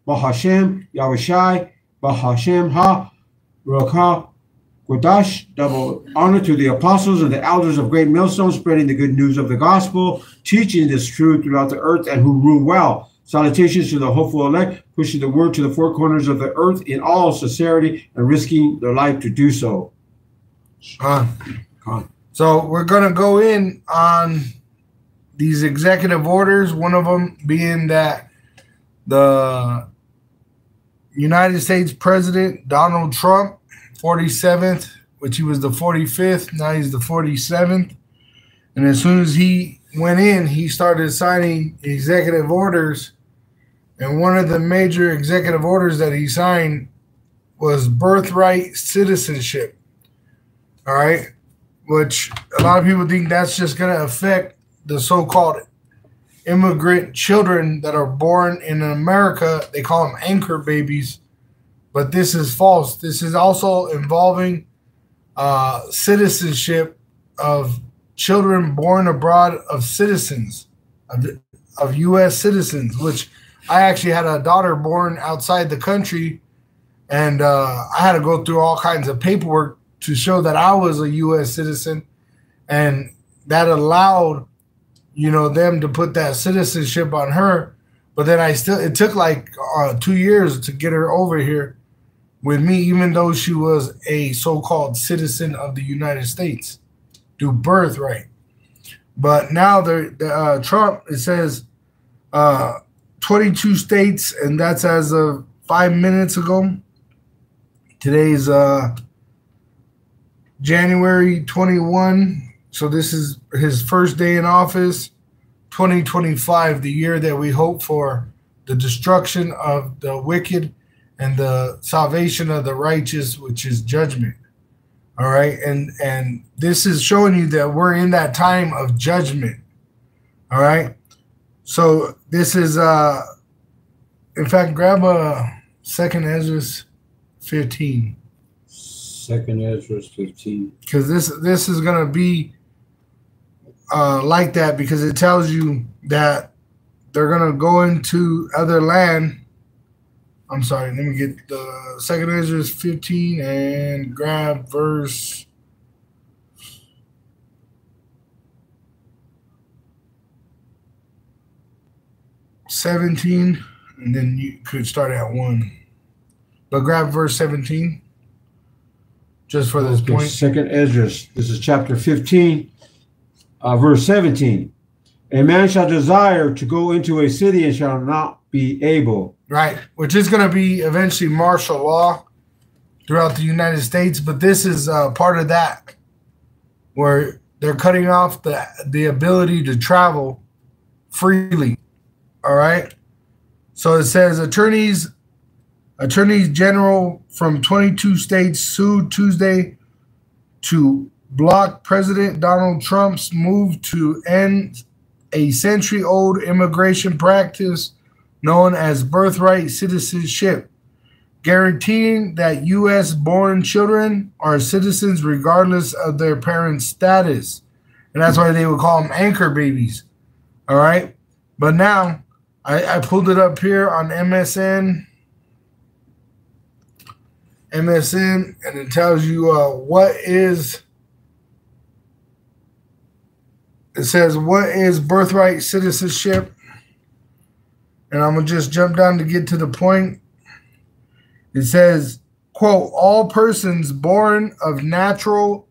Bahashem, Yahawashi, Bahashem Ha, Rakah, Quadash. Double honor to the apostles and the elders of Great Millstone, spreading the good news of the gospel, teaching this truth throughout the earth, and who rule well. Salutations to the hopeful elect, pushing the word to the four corners of the earth in all sincerity and risking their life to do so. So we're going to go in on these executive orders, one of them being that the United States President Donald Trump, 47th, which he was the 45th, now he's the 47th. And as soon as he went in, he started signing executive orders. And one of the major executive orders that he signed was birthright citizenship. All right. Which a lot of people think that's just going to affect the so-called immigrant children that are born in America. They call them anchor babies. But this is false. This is also involving citizenship of children born abroad of citizens, of U.S. citizens, which I actually had a daughter born outside the country, and I had to go through all kinds of paperwork to show that I was a U.S. citizen, and that allowed, you know, them to put that citizenship on her. But then it took like 2 years to get her over here with me, even though she was a so-called citizen of the United States through birthright. But now Trump, it says 22 states, and that's as of 5 minutes ago. Today's January 21, so this is his first day in office. 2025, the year that we hope for the destruction of the wicked and the salvation of the righteous, which is judgment. All right, and this is showing you that we're in that time of judgment. All right, so this is in fact, grab a 2nd Ezra 15. 2nd Ezra 15. Because this is gonna be like that, because it tells you that they're gonna go into other land. I'm sorry, let me get the 2nd Ezra 15 and grab verse 17, and then you could start at 1. But grab verse 17 just for this point. 2nd Ezra, this is chapter 15, verse 17. A man shall desire to go into a city and shall not be able. Right, which is going to be eventually martial law throughout the United States. But this is part of that, where they're cutting off the ability to travel freely. All right. So it says attorneys general from 22 states sued Tuesday to block President Donald Trump's move to end a century-old immigration practice known as birthright citizenship, guaranteeing that U.S.-born children are citizens regardless of their parents' status. And that's why they would call them anchor babies. All right? But now, I pulled it up here on MSN, and it tells you it says, what is birthright citizenship? And I'm going to just jump down to get to the point. It says, quote, all persons born or naturalized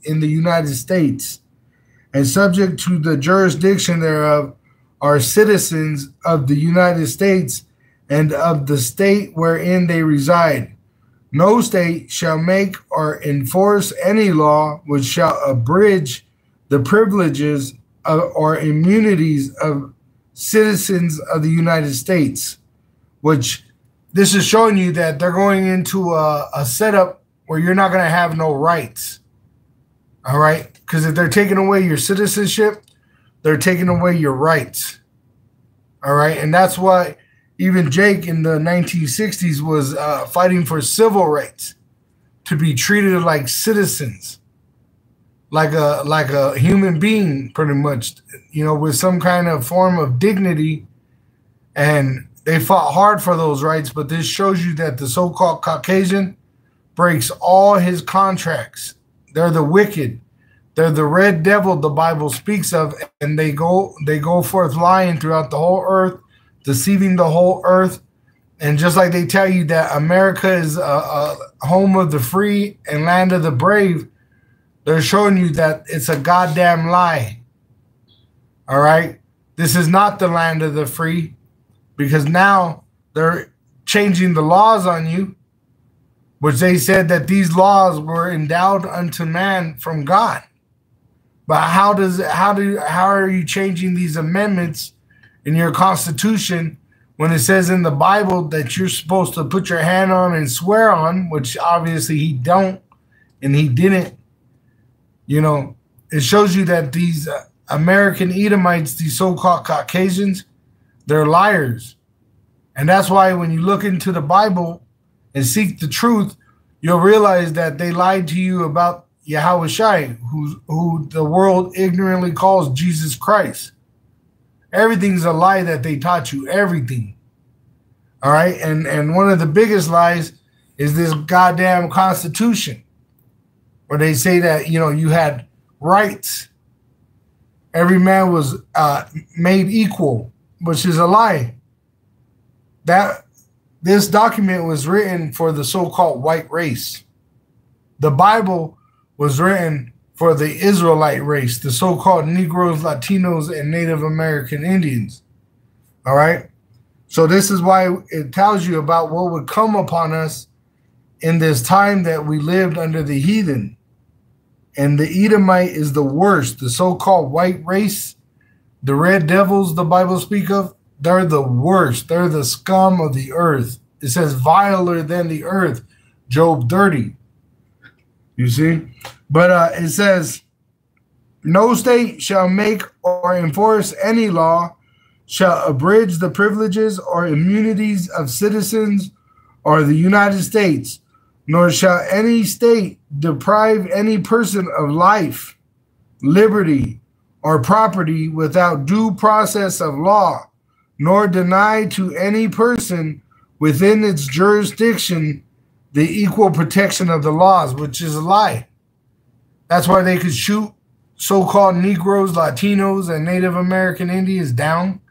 in the United States and subject to the jurisdiction thereof are citizens of the United States and of the state wherein they reside. No state shall make or enforce any law which shall abridge the privileges or immunities of citizens of the United States, which this is showing you that they're going into a setup where you're not going to have no rights. All right? Because if they're taking away your citizenship, they're taking away your rights. All right? And that's why even Jake in the 1960s was fighting for civil rights, to be treated like citizens, like a human being, pretty much, you know, with some kind of form of dignity And they fought hard for those rights, but this shows you that the so-called Caucasian breaks all his contracts. They're the wicked. They're the red devil the Bible speaks of, and they go forth lying throughout the whole earth, deceiving the whole earth. And just like they tell you that America is a home of the free and land of the brave, they're showing you that it's a goddamn lie. All right? This is not the land of the free, because now they're changing the laws on you, which they said that these laws were endowed unto man from God. But how are you changing these amendments in your Constitution when it says in the Bible that you're supposed to put your hand on and swear on, which obviously he don't and he didn't? You know, it shows you that these American Edomites, these so-called Caucasians, they're liars. And that's why when you look into the Bible and seek the truth, you'll realize that they lied to you about Yahawashi, who the world ignorantly calls Jesus Christ. Everything's a lie that they taught you, everything. All right? And one of the biggest lies is this goddamn Constitution, where they say that, you know, you had rights. Every man was made equal, which is a lie. That this document was written for the so-called white race. The Bible was written for the Israelite race, the so-called Negroes, Latinos, and Native American Indians. All right? So this is why it tells you about what would come upon us in this time that we lived under the heathen. And the Edomite is the worst. The so-called white race, the red devils the Bible speaks of, they're the worst. They're the scum of the earth. It says viler than the earth, Job 30. You see? But it says, no state shall make or enforce any law, shall abridge the privileges or immunities of citizens or the United States, nor shall any state deprive any person of life, liberty, or property without due process of law, nor deny to any person within its jurisdiction the equal protection of the laws, which is a lie. That's why they could shoot so-called Negroes, Latinos, and Native American Indians down,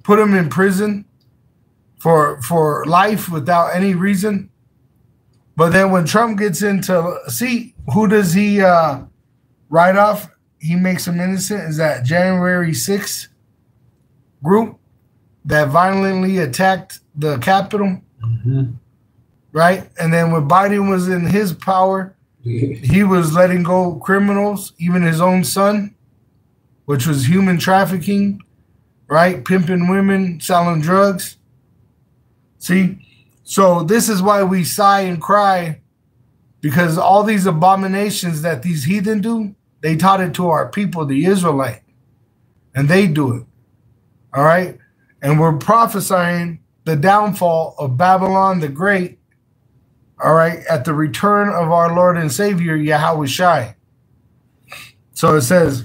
put them in prison for life without any reason. But then when Trump gets into a seat, who does he write off? He makes them innocent. Is that January 6th group that violently attacked the Capitol? Mm-hmm. Right? And then when Biden was in his power, he was letting go criminals, even his own son, which was human trafficking, right? Pimping women, selling drugs. See? So this is why we sigh and cry, because all these abominations that these heathen do, they taught it to our people, the Israelite, and they do it. All right? And we're prophesying the downfall of Babylon the Great, all right, at the return of our Lord and Savior, Yahawashi. So it says,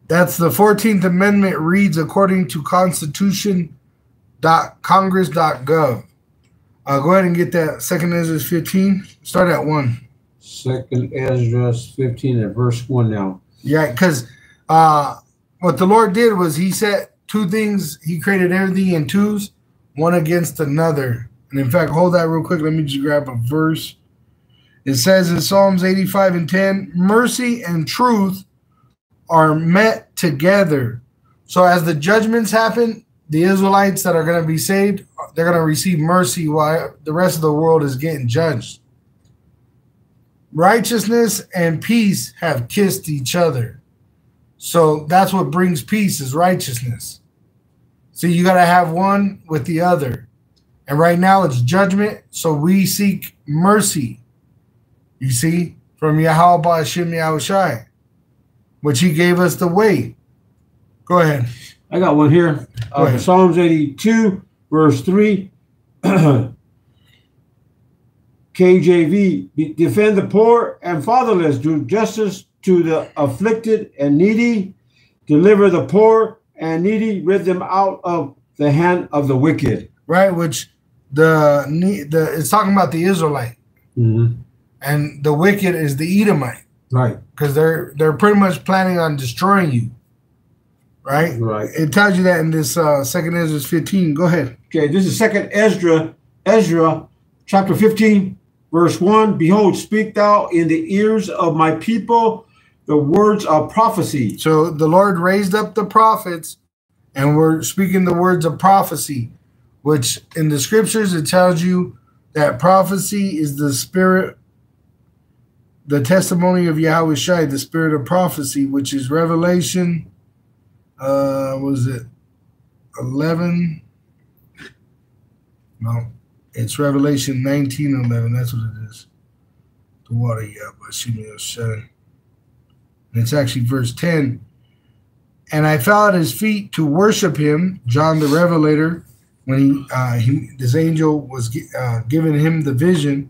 that's the 14th Amendment reads according to constitution.congress.gov. Go ahead and get that. 2nd Ezra 15. Start at 1. 2nd Ezra 15 at verse 1 now. Yeah, because what the Lord did was he set two things. He created everything in twos, one against another. And in fact, hold that real quick. Let me just grab a verse. It says in Psalms 85 and 10, mercy and truth are met together. So as the judgments happen, the Israelites that are going to be saved, they're going to receive mercy while the rest of the world is getting judged. Righteousness and peace have kissed each other. So that's what brings peace, is righteousness. So you got to have one with the other. And right now it's judgment, so we seek mercy, you see, from Yahawah Hashem Yahawashi, which he gave us the way. Go ahead. I got one here. Psalms 82, verse 3. KJV, defend the poor and fatherless, do justice to the afflicted and needy, deliver the poor and needy, rid them out of the hand of the wicked. Right, which the it's talking about the Israelite, and the wicked is the Edomite. Right. Because they're pretty much planning on destroying you. Right? Right. It tells you that in this 2nd Ezra 15. Go ahead. Okay, this is 2nd Ezra, chapter 15, verse 1. Behold, speak thou in the ears of my people the words of prophecy. So the Lord raised up the prophets, and we're speaking the words of prophecy, which in the scriptures it tells you that prophecy is the spirit, the testimony of Yahawashi, the spirit of prophecy, which is Revelation, was it 11? No, it's Revelation 19:11. That's what it is. The water, Yahawashi. And it's actually verse 10. And I fell at his feet to worship him, John the Revelator, when this angel was giving him the vision.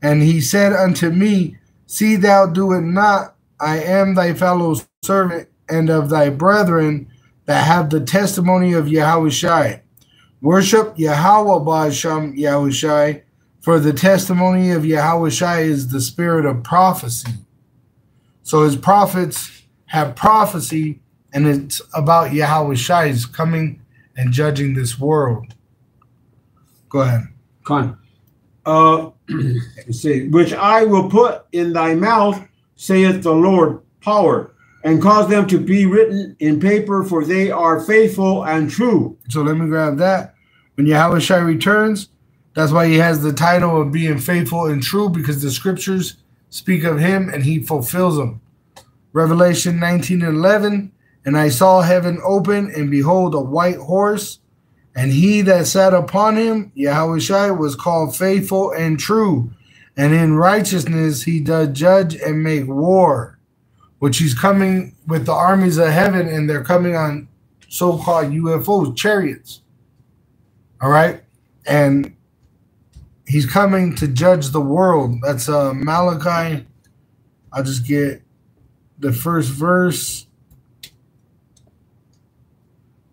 And he said unto me, see thou do it not. I am thy fellow servant and of thy brethren that have the testimony of Yahawashi. Worship Yahawah Ba'asham Yahawashi, for the testimony of Yahawashi is the spirit of prophecy. So his prophets have prophecy, and it's about Yahawashi's coming and judging this world. Go ahead. Come on. See, which I will put in thy mouth, saith the Lord, power, and cause them to be written in paper, for they are faithful and true. So let me grab that. When Yahawashi returns, that's why he has the title of being faithful and true, because the scriptures speak of him and he fulfills them. Revelation 19:11, and I saw heaven open, and behold, a white horse, and he that sat upon him, Yahawashi, was called faithful and true, and in righteousness he does judge and make war, which he's coming with the armies of heaven, and they're coming on so-called UFOs, chariots. All right? And he's coming to judge the world. That's Malachi. I'll just get the first verse.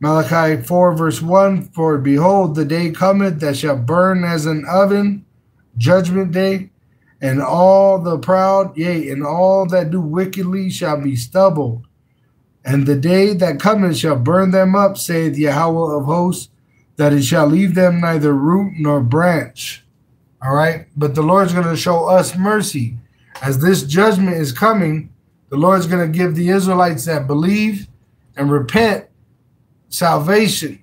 Malachi 4, verse 1, for behold, the day cometh that shall burn as an oven, judgment day, and all the proud, yea, and all that do wickedly shall be stubble. And the day that cometh shall burn them up, saith Yahawah of hosts, that it shall leave them neither root nor branch. All right? But the Lord's going to show us mercy. As this judgment is coming, the Lord's going to give the Israelites that believe and repent salvation.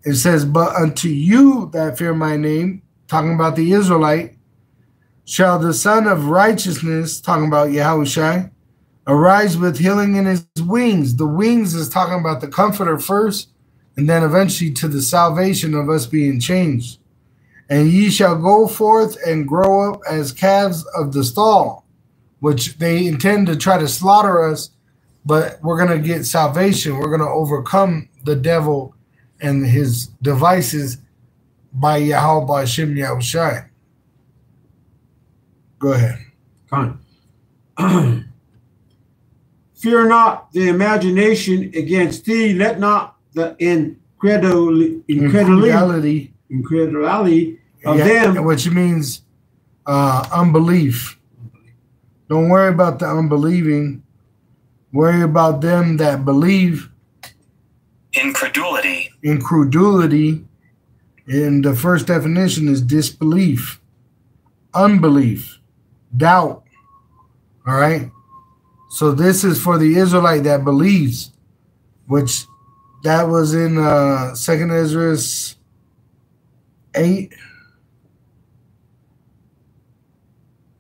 It says, but unto you that fear my name, talking about the Israelite, shall the Son of Righteousness, talking about Yahawashi, arise with healing in his wings. The wings is talking about the Comforter first, and then eventually to the salvation of us being changed. And ye shall go forth and grow up as calves of the stall, which they intend to try to slaughter us, but we're going to get salvation. We're going to overcome the devil and his devices by Yahweh Ba'ashim Yahawashi. Go ahead. Come on. Fear not the imagination against thee. Let not the incredulity of them. Which means unbelief. Don't worry about the unbelieving. Worry about them that believe. Incredulity. Incredulity, in the first definition, is disbelief, unbelief, doubt. All right? So this is for the Israelite that believes, which that was in 2nd Ezra 8.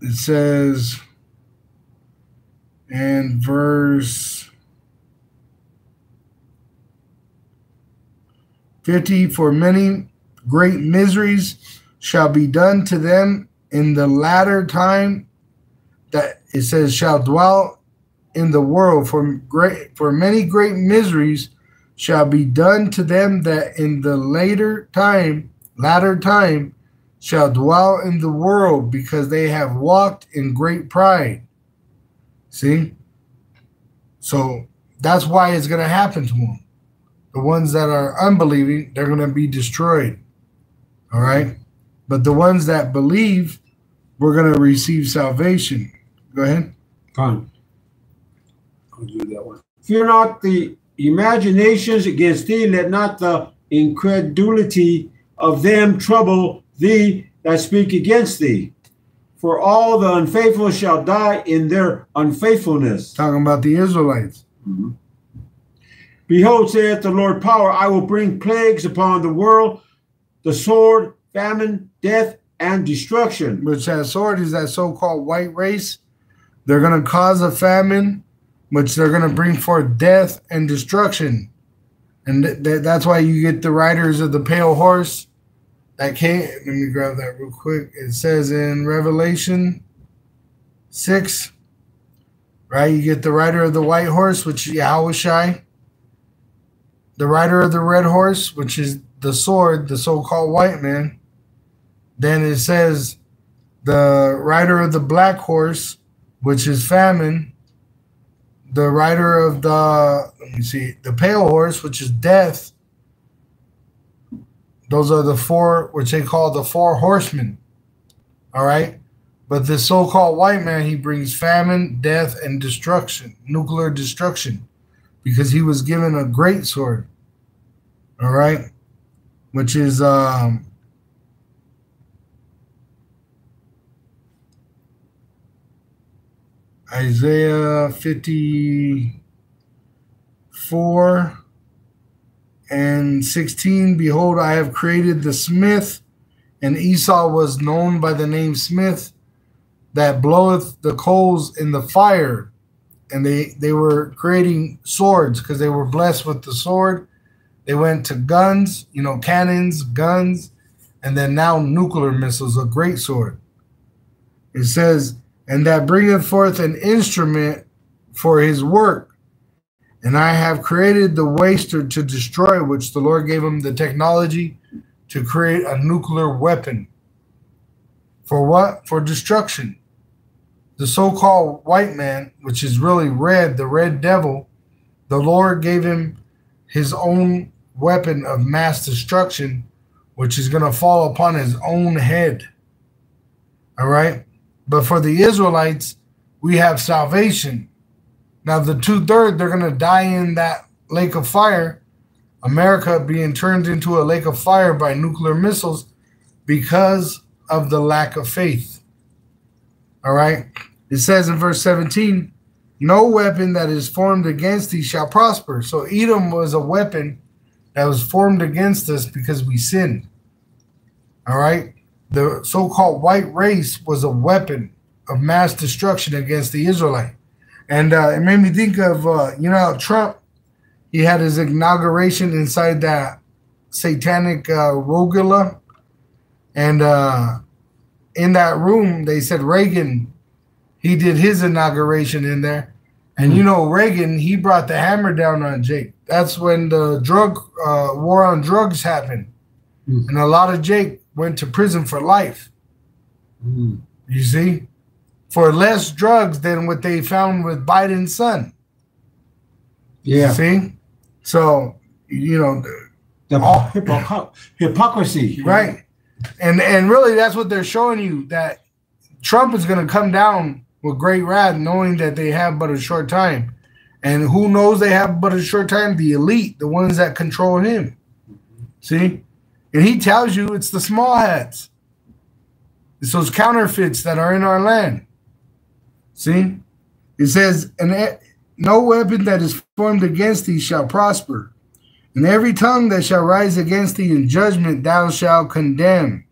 It says, and verse 50, for many great miseries shall be done to them in the latter time, that it says shall dwell in the world, for many great miseries shall be done to them that in the latter time shall dwell in the world, because they have walked in great pride. See? So that's why it's going to happen to them. The ones that are unbelieving, they're going to be destroyed. All right? But the ones that believe, we're going to receive salvation. Go ahead. Fine. I'll do that one. Fear not the imaginations against thee, let not the incredulity of them trouble thee that speak against thee. For all the unfaithful shall die in their unfaithfulness. Talking about the Israelites. Mm-hmm. Behold, saith the Lord power, I will bring plagues upon the world, the sword, famine, death, and destruction. Which that sword is that so-called white race. They're going to cause a famine, which they're going to bring forth death and destruction. And that's why you get the riders of the pale horse. That came, let me grab that real quick. It says in Revelation 6, right? You get the rider of the white horse, which is Yahawashi. The rider of the red horse, which is the sword, the so-called white man. Then it says the rider of the black horse, which is famine. The rider of the pale horse, which is death. Those are the four, which they call the four horsemen. All right. But the so-called white man, he brings famine, death, and destruction, nuclear destruction, because he was given a great sword. All right. Which is Isaiah 54 and 16. Behold, I have created the smith, and Esau was known by the name Smith, that bloweth the coals in the fire. And they were creating swords because they were blessed with the sword. They went to guns, cannons, guns, and then now nuclear missiles, a great sword. It says, and that bringeth forth an instrument for his work. And I have created the waster to destroy, which the Lord gave him the technology to create a nuclear weapon. For what? For destruction. The so-called white man, which is really red, the red devil, the Lord gave him his own weapon of mass destruction, which is going to fall upon his own head. All right? But for the Israelites, we have salvation. Now, the 2/3, they're going to die in that lake of fire. America being turned into a lake of fire by nuclear missiles because of the lack of faith. All right? It says in verse 17, no weapon that is formed against thee shall prosper. So Edom was a weapon that was formed against us because we sinned. All right? The so-called white race was a weapon of mass destruction against the Israelite. And it made me think of, how Trump, he had his inauguration inside that satanic Rogula. And in that room, they said Reagan, he did his inauguration in there. And, Reagan, he brought the hammer down on Jake. That's when the drug war on drugs happened. And a lot of Jake went to prison for life. You see? For less drugs than what they found with Biden's son. Yeah. See? So, the hypocrisy. Right. And really, that's what they're showing you, that Trump is going to come down with great wrath, knowing that they have but a short time. And who knows they have but a short time? The elite, the ones that control him. See? And he tells you it's the small hats. It's those counterfeits that are in our land. See? It says, and no weapon that is formed against thee shall prosper. And every tongue that shall rise against thee in judgment thou shalt condemn.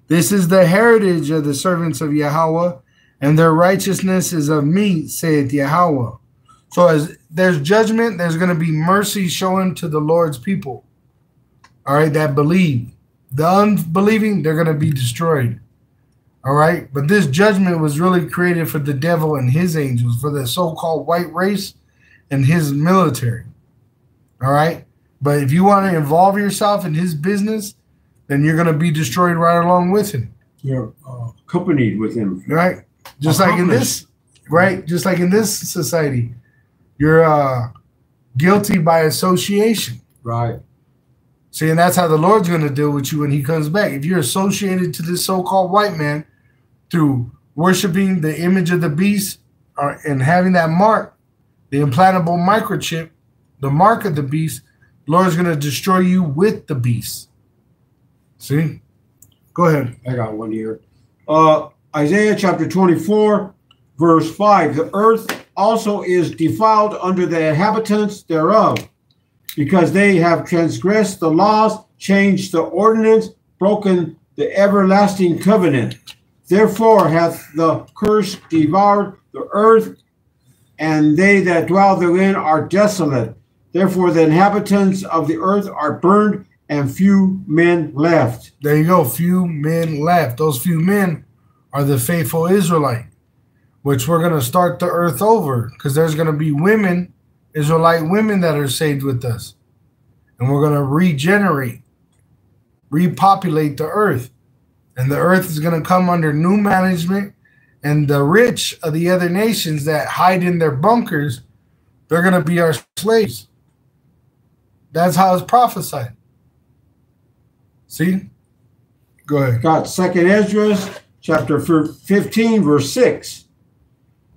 This is the heritage of the servants of Yahawah, and their righteousness is of me, saith Yahawah. So as there's judgment, there's going to be mercy shown to the Lord's people. All right, that believe. The unbelieving, they're going to be destroyed. All right, but this judgment was really created for the devil and his angels, for the so-called white race and his military. All right, but if you want to involve yourself in his business, then you're going to be destroyed right along with him. You're accompanied with him, right? Just like in this, right? Just like in this society, you're guilty by association. Right. See, and that's how the Lord's going to deal with you when he comes back. If you're associated to this so-called white man through worshiping the image of the beast and having that mark, the implantable microchip, the mark of the beast, the Lord's going to destroy you with the beast. See? Go ahead. I got one here. Isaiah chapter 24, verse 5. The earth also is defiled under the inhabitants thereof, because they have transgressed the laws, changed the ordinance, broken the everlasting covenant. Therefore hath the curse devoured the earth, and they that dwell therein are desolate. Therefore the inhabitants of the earth are burned, and few men left. There you go, few men left. Those few men are the faithful Israelite, which we're going to start the earth over, because there's going to be women, Israelite women that are saved with us. And we're going to regenerate, repopulate the earth. And the earth is going to come under new management. And the rich of the other nations that hide in their bunkers, they're going to be our slaves. That's how it's prophesied. See? Go ahead. Got 2nd Ezra chapter 15, verse 6.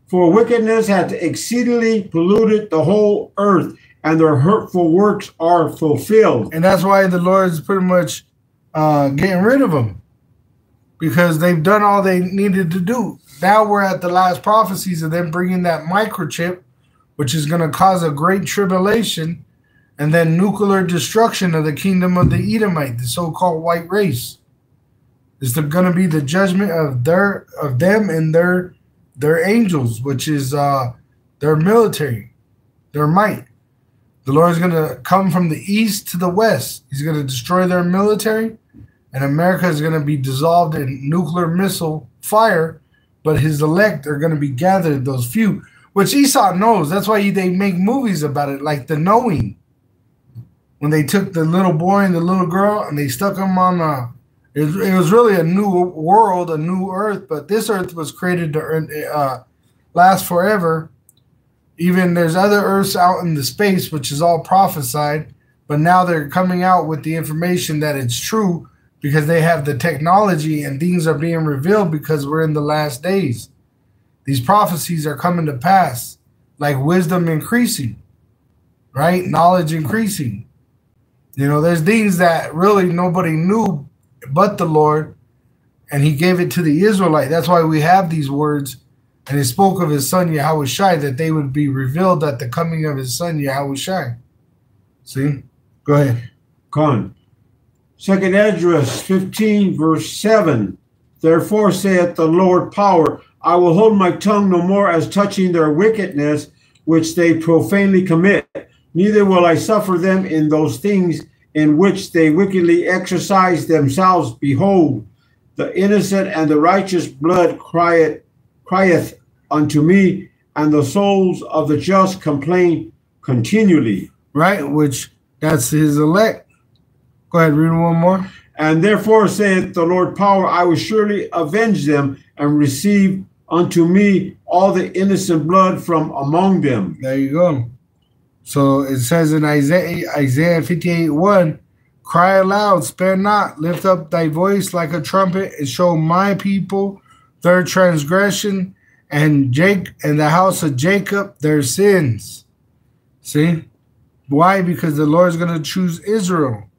For wickedness hath exceedingly polluted the whole earth, and their hurtful works are fulfilled. And that's why the Lord is pretty much getting rid of them, because they've done all they needed to do. Now we're at the last prophecies of them bringing that microchip, which is going to cause a great tribulation, and then nuclear destruction of the kingdom of the Edomite, the so-called white race. It's going to be the judgment of them and their angels, which is their military, their might. The Lord is going to come from the east to the west. He's going to destroy their military, and America is going to be dissolved in nuclear missile fire, but his elect are going to be gathered, those few, which Esau knows. That's why they make movies about it, like The Knowing. When they took the little boy and the little girl and they stuck them on it was really a new world, a new earth, but this earth was created to last forever. Even there's other earths out in the space, which is all prophesied, but now they're coming out with the information that it's true because they have the technology and things are being revealed because we're in the last days. These prophecies are coming to pass, like wisdom increasing, right? Knowledge increasing. You know, there's things that really nobody knew but the Lord, and he gave it to the Israelite. That's why we have these words. And he spoke of his son Yahawashi, that they would be revealed at the coming of his son Yahawashi. See? Go ahead. Con. 2nd Ezra 15, verse 7. Therefore saith the Lord power, I will hold my tongue no more as touching their wickedness, which they profanely commit. Neither will I suffer them in those things in which they wickedly exercise themselves. Behold, the innocent and the righteous blood crieth unto me, and the souls of the just complain continually. Right, which that's his elect. Go ahead, read one more. And therefore saith the Lord power, I will surely avenge them and receive unto me all the innocent blood from among them. There you go. So it says in Isaiah 58:1, cry aloud, spare not, lift up thy voice like a trumpet, and show my people their transgression, and the house of Jacob their sins. See? Why? Because the Lord is going to choose Israel.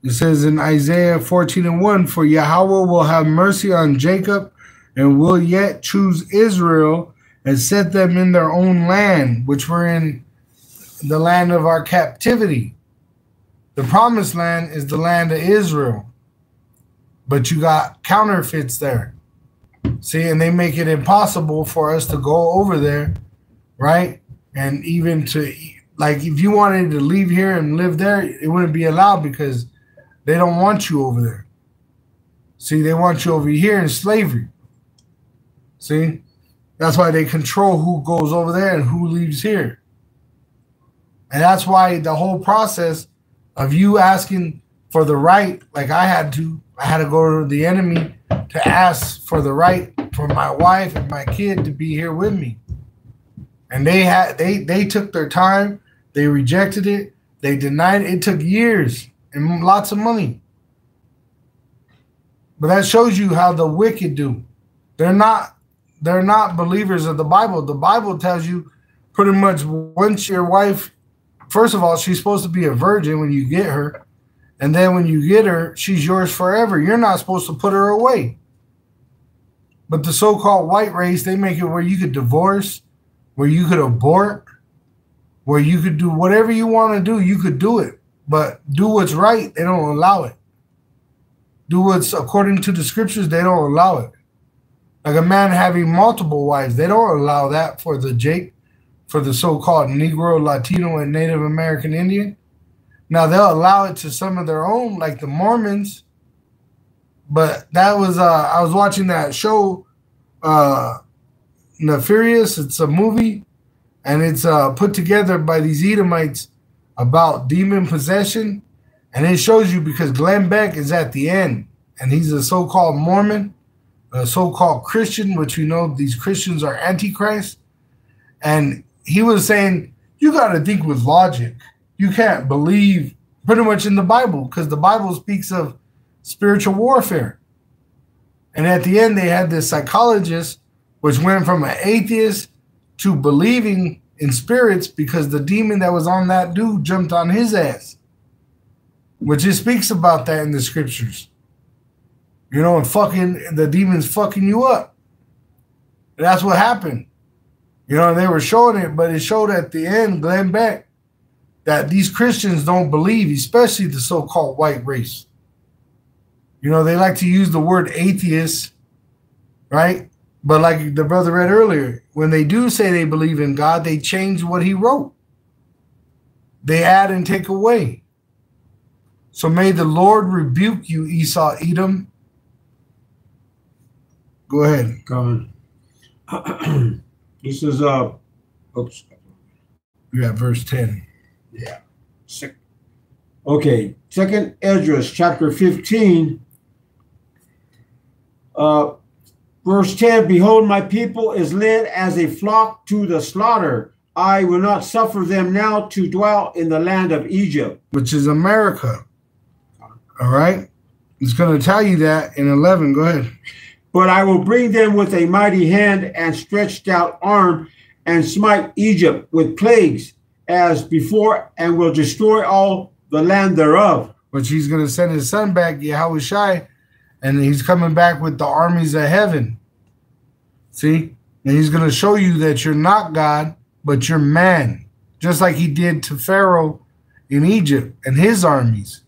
It says in Isaiah 14:1, for Yahawah will have mercy on Jacob, and will yet choose Israel, and set them in their own land, which we're in the land of our captivity. The promised land is the land of Israel. But you got counterfeits there. See, and they make it impossible for us to go over there, right? And even to, like, if you wanted to leave here and live there, it wouldn't be allowed because they don't want you over there. See, they want you over here in slavery. See? That's why they control who goes over there and who leaves here. And that's why the whole process of you asking for the right, like I had to go to the enemy to ask for the right for my wife and my kid to be here with me. And they took their time, they rejected it, They denied it. It took years and lots of money. But that shows you how the wicked do. They're not believers of the Bible. The Bible tells you pretty much once your wife, first of all, she's supposed to be a virgin when you get her. And then when you get her, she's yours forever. You're not supposed to put her away. But the so-called white race, they make it where you could divorce, where you could abort, where you could do whatever you want to do, you could do it. But do what's right, they don't allow it. Do what's according to the scriptures, they don't allow it. Like a man having multiple wives, they don't allow that for the so-called Negro, Latino, and Native American Indian. Now, they'll allow it to some of their own, like the Mormons. But that was, I was watching that show, Nefarious. It's a movie, and it's put together by these Edomites about demon possession. And it shows you because Glenn Beck is at the end, and he's a so-called Mormon, a so-called Christian, which we know these Christians are Antichrist. And he was saying, you got to think with logic. You can't believe pretty much in the Bible because the Bible speaks of spiritual warfare. And at the end, they had this psychologist, which went from an atheist to believing in spirits because the demon that was on that dude jumped on his ass, which it speaks about that in the scriptures. You know, and fucking the demon's fucking you up. And that's what happened. You know, they were showing it, but it showed at the end, Glenn Beck, that these Christians don't believe, especially the so-called white race. You know, they like to use the word atheist, right? But like the brother read earlier, when they do say they believe in God, they change what he wrote. They add and take away. So may the Lord rebuke you, Esau, Edom. Go ahead. Go on. This is, oops. You got verse 10. Yeah. Okay. 2nd Esdras, chapter 15, verse 10. Behold, my people is led as a flock to the slaughter. I will not suffer them now to dwell in the land of Egypt. Which is America. All right. It's going to tell you that in 11. Go ahead. But I will bring them with a mighty hand and stretched out arm and smite Egypt with plagues as before, and will destroy all the land thereof. Which he's going to send his son back, Yahawashi, and he's coming back with the armies of heaven. See? And he's going to show you that you're not God, but you're man. Just like he did to Pharaoh in Egypt and his armies.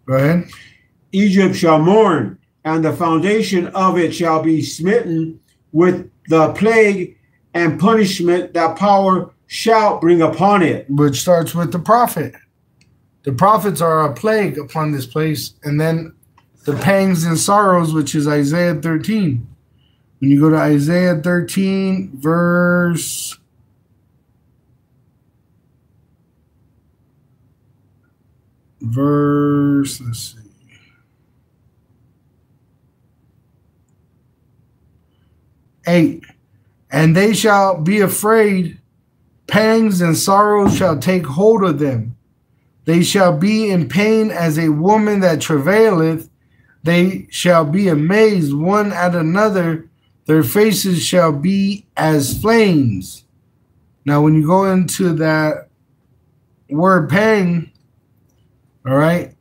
Go ahead. Egypt shall mourn, and the foundation of it shall be smitten with the plague and punishment that power shall bring upon it. Which starts with the prophet. The prophets are a plague upon this place. And then the pangs and sorrows, which is Isaiah 13. When you go to Isaiah 13, verse... let's see. Eight. And they shall be afraid, pangs and sorrows shall take hold of them. They shall be in pain as a woman that travaileth. They shall be amazed one at another. Their faces shall be as flames. Now, when you go into that word pang, all right.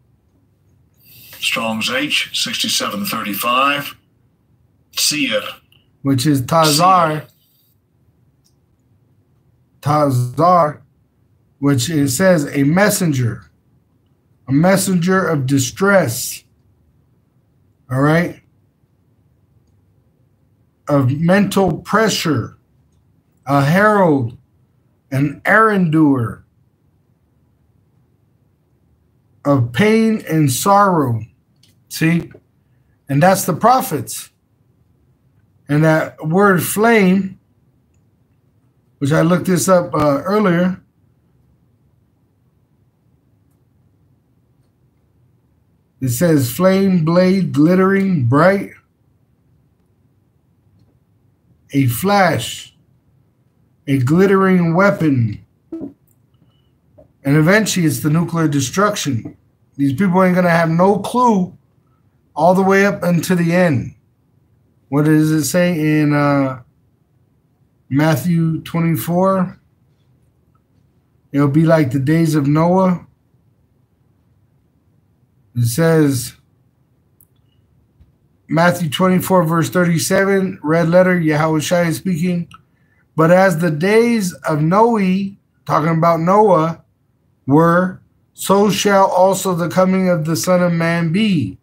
Strong's H, 6735. Seer. Which is Tazar. Tazar, which it says a messenger of distress, all right, of mental pressure, a herald, an errand doer, of pain and sorrow. See, and that's the prophets. And that word flame, which I looked this up earlier, it says flame, blade, glittering, bright, a flash, a glittering weapon. And eventually it's the nuclear destruction. These people ain't going to have no clue all the way up until the end. What does it say in Matthew 24? It'll be like the days of Noah. It says, Matthew 24, verse 37, red letter, Yahawashi is speaking. But as the days of Noe, talking about Noah, were, so shall also the coming of the Son of Man be.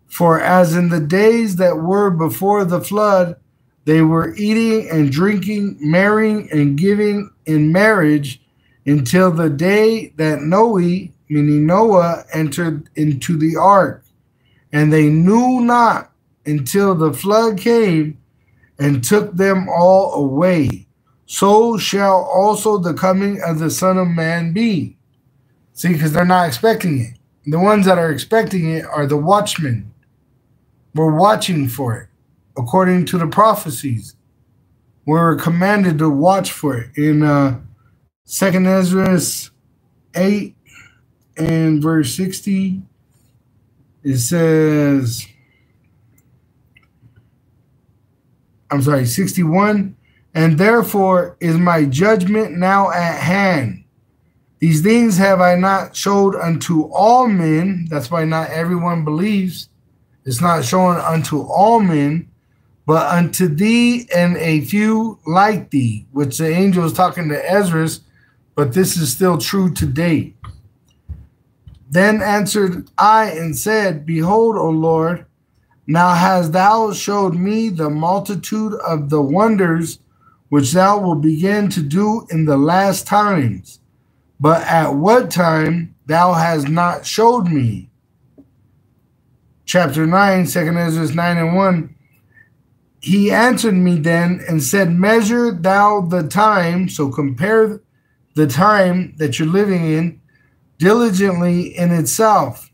For as in the days that were before the flood, they were eating and drinking, marrying and giving in marriage, until the day that Noe, meaning Noah, entered into the ark. And they knew not until the flood came and took them all away. So shall also the coming of the Son of Man be. See, because they're not expecting it. The ones that are expecting it are the watchmen. We're watching for it. According to the prophecies, we're commanded to watch for it. In 2nd Ezra 8 and verse 60, it says, 61, and therefore is my judgment now at hand. These things have I not showed unto all men. That's why not everyone believes. It's not shown unto all men, but unto thee and a few like thee, which the angel is talking to Ezra, but this is still true today. Then answered I and said, Behold, O Lord, now hast thou showed me the multitude of the wonders which thou wilt begin to do in the last times. But at what time thou hast not showed me. Chapter 9, 2nd Ezra 9 and 1. He answered me then and said, Measure thou the time, so compare the time that you're living in, diligently in itself.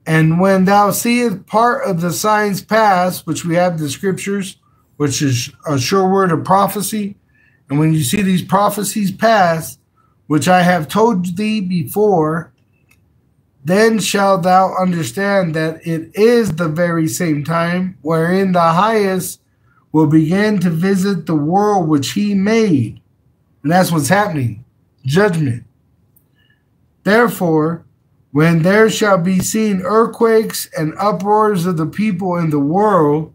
And when thou seest part of the signs pass, which we have the scriptures, which is a sure word of prophecy, and when you see these prophecies pass, which I have told thee before, then shalt thou understand that it is the very same time wherein the highest will begin to visit the world which he made. And that's what's happening, judgment. Therefore, when there shall be seen earthquakes and uproars of the people in the world,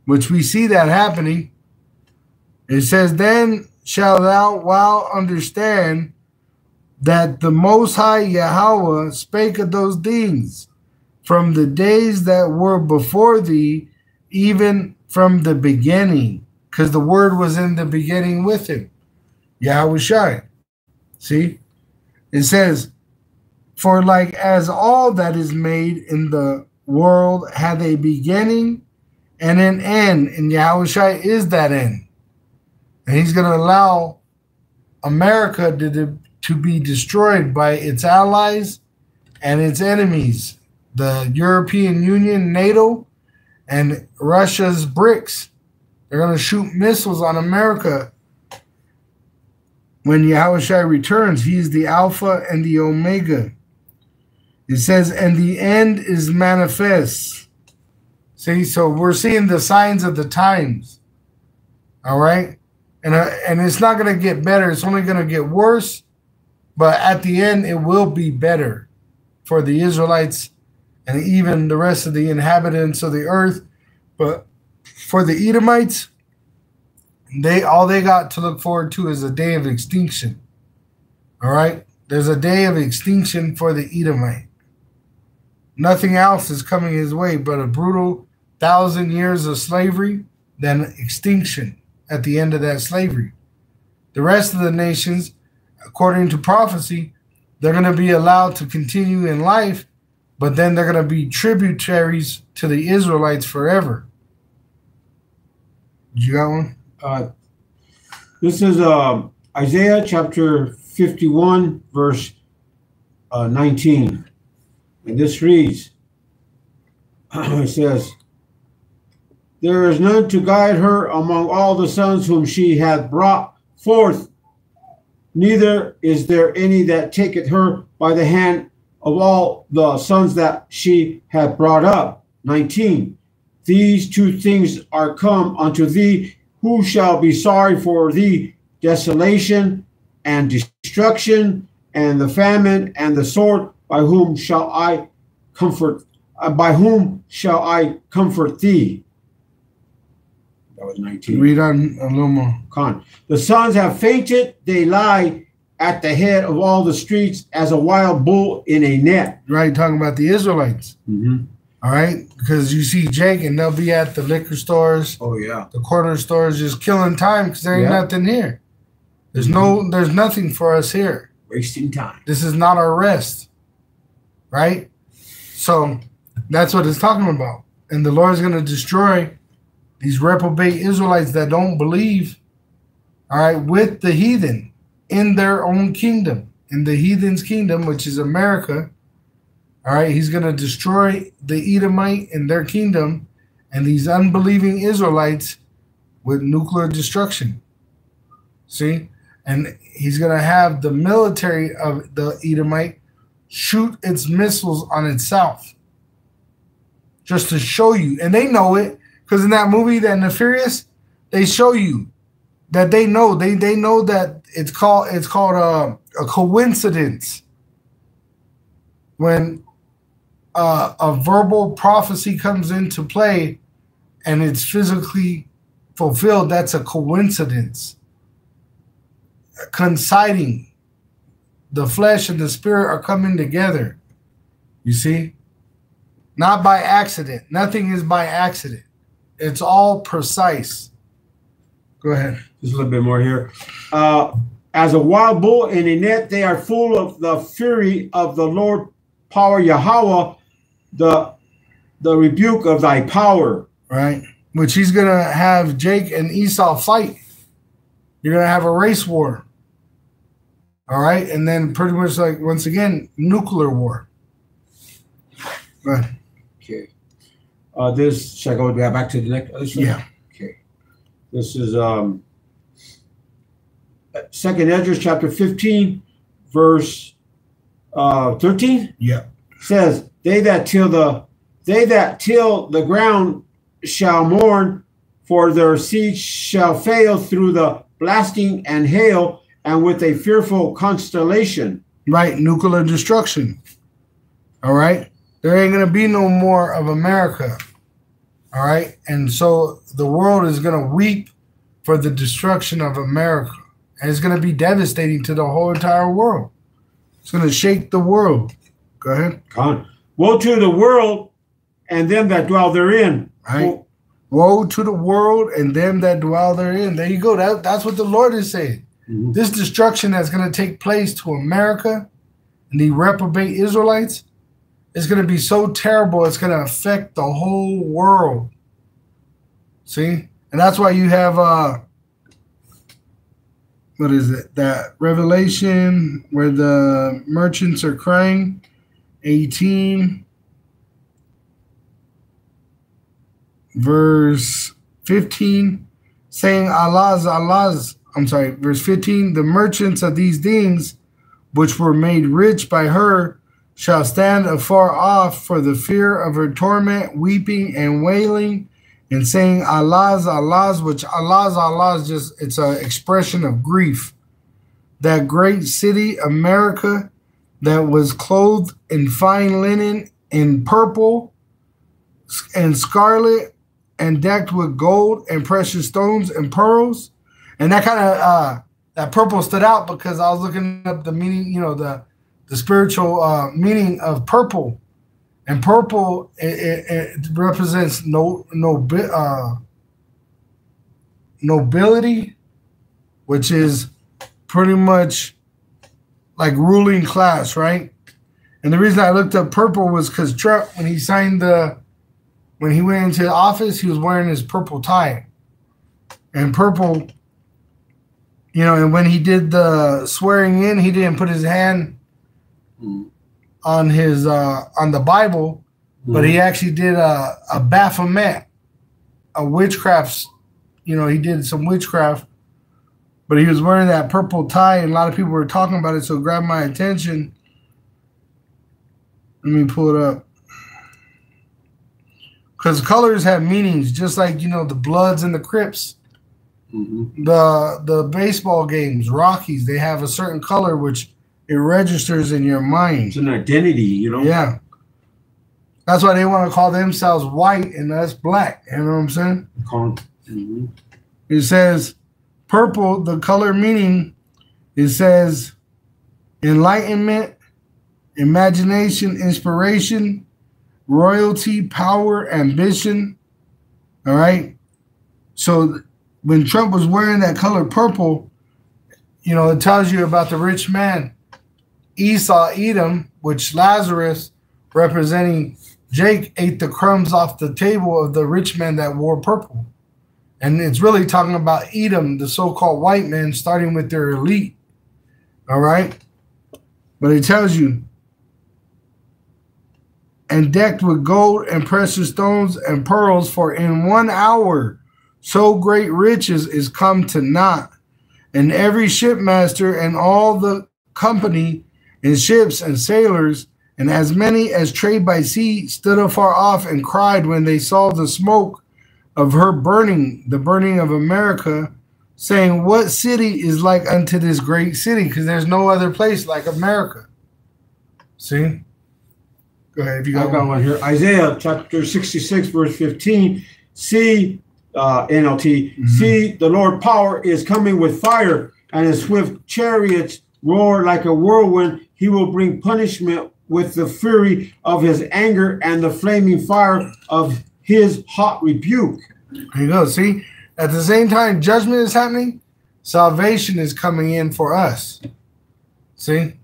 which we see that happening, it says, then shalt thou well understand that the Most High Yahawah spake of those things from the days that were before thee, even from the beginning, because the word was in the beginning with him, Yahawashi. See, it says, for like as all that is made in the world had a beginning and an end, and Yahawashi is that end, and he's going to allow America to be destroyed by its allies and its enemies, the European Union, NATO, and Russia's BRICS. They're going to shoot missiles on America when Yahawashi returns. He is the Alpha and the Omega. It says, and the end is manifest. See, so we're seeing the signs of the times. All right? And it's not going to get better. It's only going to get worse. But at the end, it will be better for the Israelites and even the rest of the inhabitants of the earth. But for the Edomites, all they got to look forward to is a day of extinction. All right? There's a day of extinction for the Edomite. Nothing else is coming his way but a brutal 1,000 years of slavery, then extinction at the end of that slavery. The rest of the nations, according to prophecy, they're going to be allowed to continue in life, but then they're going to be tributaries to the Israelites forever. You got one? This is Isaiah chapter 51, verse 19. And this reads, it says, there is none to guide her among all the sons whom she hath brought forth. neither is there any that taketh her by the hand of all the sons that she hath brought up. 19. These two things are come unto thee. Who shall be sorry for thee? Desolation and destruction, and the famine and the sword. By whom shall I comfort? By whom shall I comfort thee? That was 19. Read on a little more. Con. The sons have fainted; they lie at the head of all the streets as a wild bull in a net. Right, talking about the Israelites. Mm-hmm. All right, because you see Jake, and they'll be at the liquor stores. Oh yeah, the corner stores, just killing time because there ain't nothing here. There's there's nothing for us here. Wasting time. This is not our rest, right? So that's what it's talking about. And the Lord is going to destroy these reprobate Israelites that don't believe, all right, with the heathen in their own kingdom, in the heathen's kingdom, which is America. All right, he's going to destroy the Edomite in their kingdom and these unbelieving Israelites with nuclear destruction. See? And he's going to have the military of the Edomite shoot its missiles on itself just to show you. And they know it because in that movie, that Nefarious, they show you that they know. They know that it's called a coincidence when a verbal prophecy comes into play and it's physically fulfilled. That's a coincidence. Coinciding. The flesh and the spirit are coming together. You see? Not by accident. Nothing is by accident. It's all precise. Go ahead. Just a little bit more here. As a wild bull in a net, they are full of the fury of the Lord power, Yahawah, the rebuke of thy power. Right. Which he's going to have Jake and Esau fight. You're going to have a race war. All right. And then pretty much like, once again, nuclear war. Go ahead. Okay. This, should I go back to the next? Yeah. Okay. This is 2nd Ezra chapter 15, verse 13. Yeah. Says, they that till the ground shall mourn, for their seed shall fail through the blasting and hail, and with a fearful constellation. Right, nuclear destruction. All right? There ain't going to be no more of America. All right? And so the world is going to weep for the destruction of America. And it's going to be devastating to the whole entire world. It's going to shake the world. Go ahead. Woe to the world and them that dwell therein. Right? Woe to the world and them that dwell therein. There you go. That's what the Lord is saying. Mm-hmm. This destruction that's going to take place to America and the reprobate Israelites is going to be so terrible, it's going to affect the whole world. See? And that's why you have, what is it? That Revelation where the merchants are crying, 18, verse 15, saying, verse 15, the merchants of these things which were made rich by her shall stand afar off for the fear of her torment, weeping and wailing, and saying, Allah's, which Allah's just, it's an expression of grief. That great city, America, that was clothed in fine linen, in purple and scarlet, and decked with gold and precious stones and pearls. And that kind of, that purple stood out because I was looking up the meaning, the spiritual meaning of purple. And purple, it represents nobility, which is pretty much like ruling class, right? And the reason I looked up purple was because Trump, when he went into office, he was wearing his purple tie. And purple, and when he did the swearing in, he didn't put his hand on his on the Bible, but he actually did a Baphomet, a witchcraft. He did some witchcraft But he was wearing that purple tie, and a lot of people were talking about it, so it grabbed my attention. Let me pull it up. Because colors have meanings, just like, you know, the Bloods and the Crips. The baseball games, Rockies, they have a certain color which it registers in your mind. It's an identity, you know? Yeah. That's why they want to call themselves white and us black. You know what I'm saying? It says purple, the color meaning, it says enlightenment, imagination, inspiration, royalty, power, ambition. All right. So when Trump was wearing that color purple, you know, it tells you about the rich man, Esau, Edom, which Lazarus, representing Jake, ate the crumbs off the table of the rich man that wore purple. And it's really talking about Edom, the so-called white man, starting with their elite. All right. But it tells you, and decked with gold and precious stones and pearls, for in 1 hour so great riches is come to naught. And every shipmaster and all the company in ships and sailors, and as many as trade by sea, stood afar off and cried when they saw the smoke of her burning, the burning of America, saying, what city is like unto this great city? Because there's no other place like America. See? Go ahead. If you got one here. Isaiah chapter 66, verse 15. See, NLT, see, the Lord power is coming with fire, and his swift chariots roar like a whirlwind. He will bring punishment with the fury of his anger and the flaming fire of his hot rebuke. There you go. See, at the same time judgment is happening, salvation is coming in for us. See?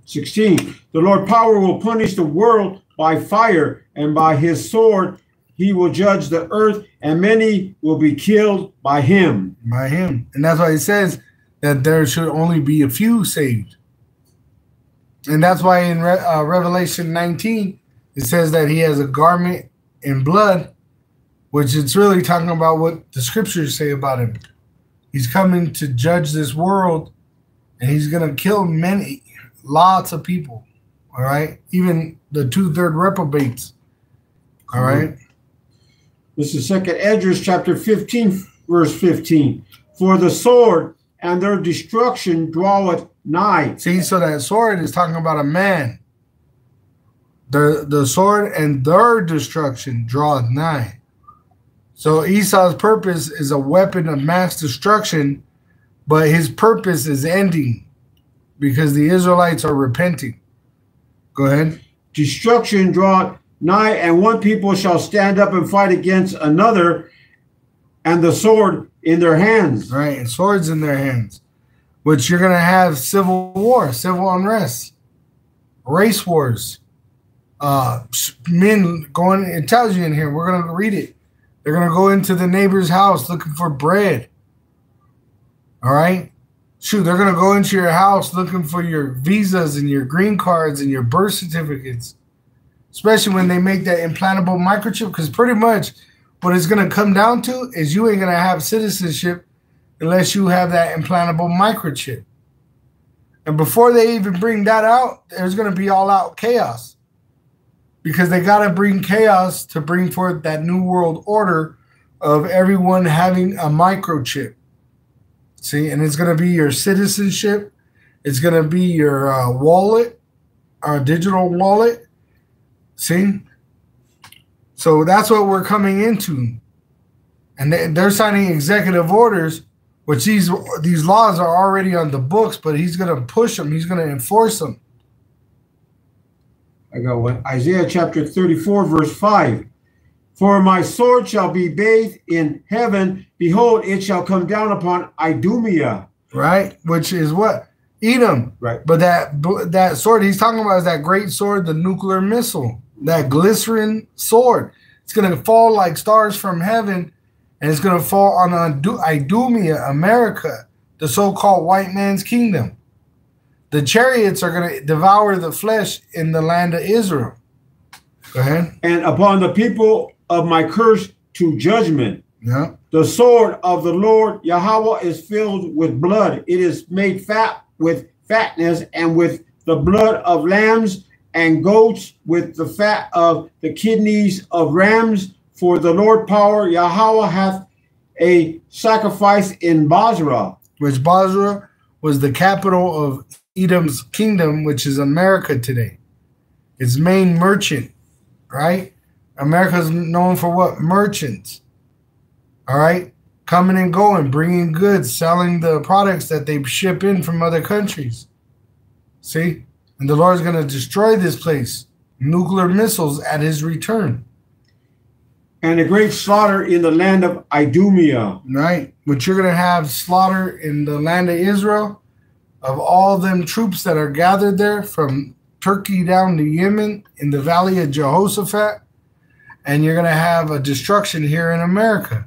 16. The Lord power will punish the world by fire, and by his sword he will judge the earth, and many will be killed by him. By him. And that's why he says that there should only be a few saved. And that's why in Revelation 19, it says that he has a garment in blood, which it's really talking about what the scriptures say about him. He's coming to judge this world, and he's going to kill lots of people. All right. Even the 2/3 reprobates. All right. This is 2nd Esdras chapter 15, verse 15. For the sword and their destruction draweth nigh. See, so that sword is talking about a man. The sword and their destruction draweth nigh. So Esau's purpose is a weapon of mass destruction, but his purpose is ending because the Israelites are repenting. Go ahead. Destruction draweth nigh, and one people shall stand up and fight against another, and the sword in their hands. Right, and swords in their hands, which you're going to have civil war, civil unrest, race wars, men going, it tells you in here, we're going to read it. They're going to go into the neighbor's house looking for bread. All right? Shoot, they're going to go into your house looking for your visas and your green cards and your birth certificates, especially when they make that implantable microchip, because pretty much what it's going to come down to is you ain't going to have citizenship unless you have that implantable microchip. And before they even bring that out, there's going to be all-out chaos, because they got to bring chaos to bring forth that new world order of everyone having a microchip. See, and it's going to be your citizenship. It's going to be your wallet, our digital wallet. See? So that's what we're coming into. And they're signing executive orders, which these laws are already on the books, but he's going to push them. He's going to enforce them. I got one. Isaiah chapter 34, verse 5. For my sword shall be bathed in heaven. Behold, it shall come down upon Idumea. Right? Which is what? Edom. Right. But that sword he's talking about is that great sword, the nuclear missile. That glycerin sword. It's going to fall like stars from heaven, and it's going to fall on Idumea, America, the so-called white man's kingdom. The chariots are going to devour the flesh in the land of Israel. Go ahead. And upon the people of my curse to judgment. Yeah. The sword of the Lord Yahawah is filled with blood. It is made fat with fatness, and with the blood of lambs and goats, with the fat of the kidneys of rams. For the Lord power Yahawah hath a sacrifice in Basra. Which Basra was the capital of Edom's kingdom, which is America today. Its main merchant, right? America's known for what? Merchants. All right? Coming and going, bringing goods, selling the products that they ship in from other countries. See? And the Lord's going to destroy this place. Nuclear missiles at his return. And a great slaughter in the land of Idumea. Right? But you're going to have slaughter in the land of Israel of all them troops that are gathered there from Turkey down to Yemen in the valley of Jehoshaphat. And you're going to have a destruction here in America.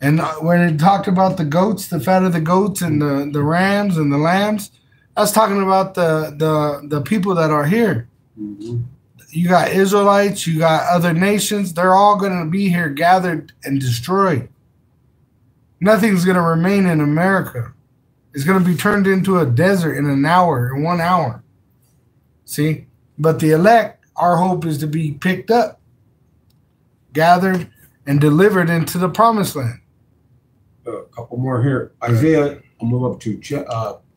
And when it talked about the goats, the fat of the goats and the rams and the lambs, that's talking about the people that are here. Mm-hmm. You got Israelites, you got other nations. They're all going to be here gathered and destroyed. Nothing's going to remain in America. It's going to be turned into a desert in an hour, in 1 hour. See? But the elect, our hope is to be picked up, gathered, and delivered into the promised land. A couple more here. Isaiah, I'll move up to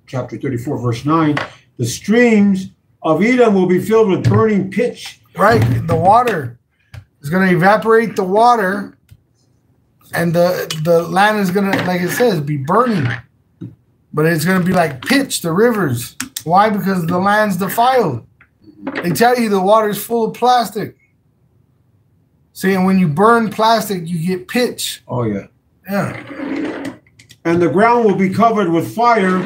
chapter 34, verse 9. The streams of Edom will be filled with burning pitch. Right. The water is going to evaporate the water, and the land is going to, like it says, be burning. But it's going to be like pitch, the rivers. Why? Because the land's defiled. They tell you the water's full of plastic. See, and when you burn plastic, you get pitch. Oh, yeah. Yeah. And the ground will be covered with fire.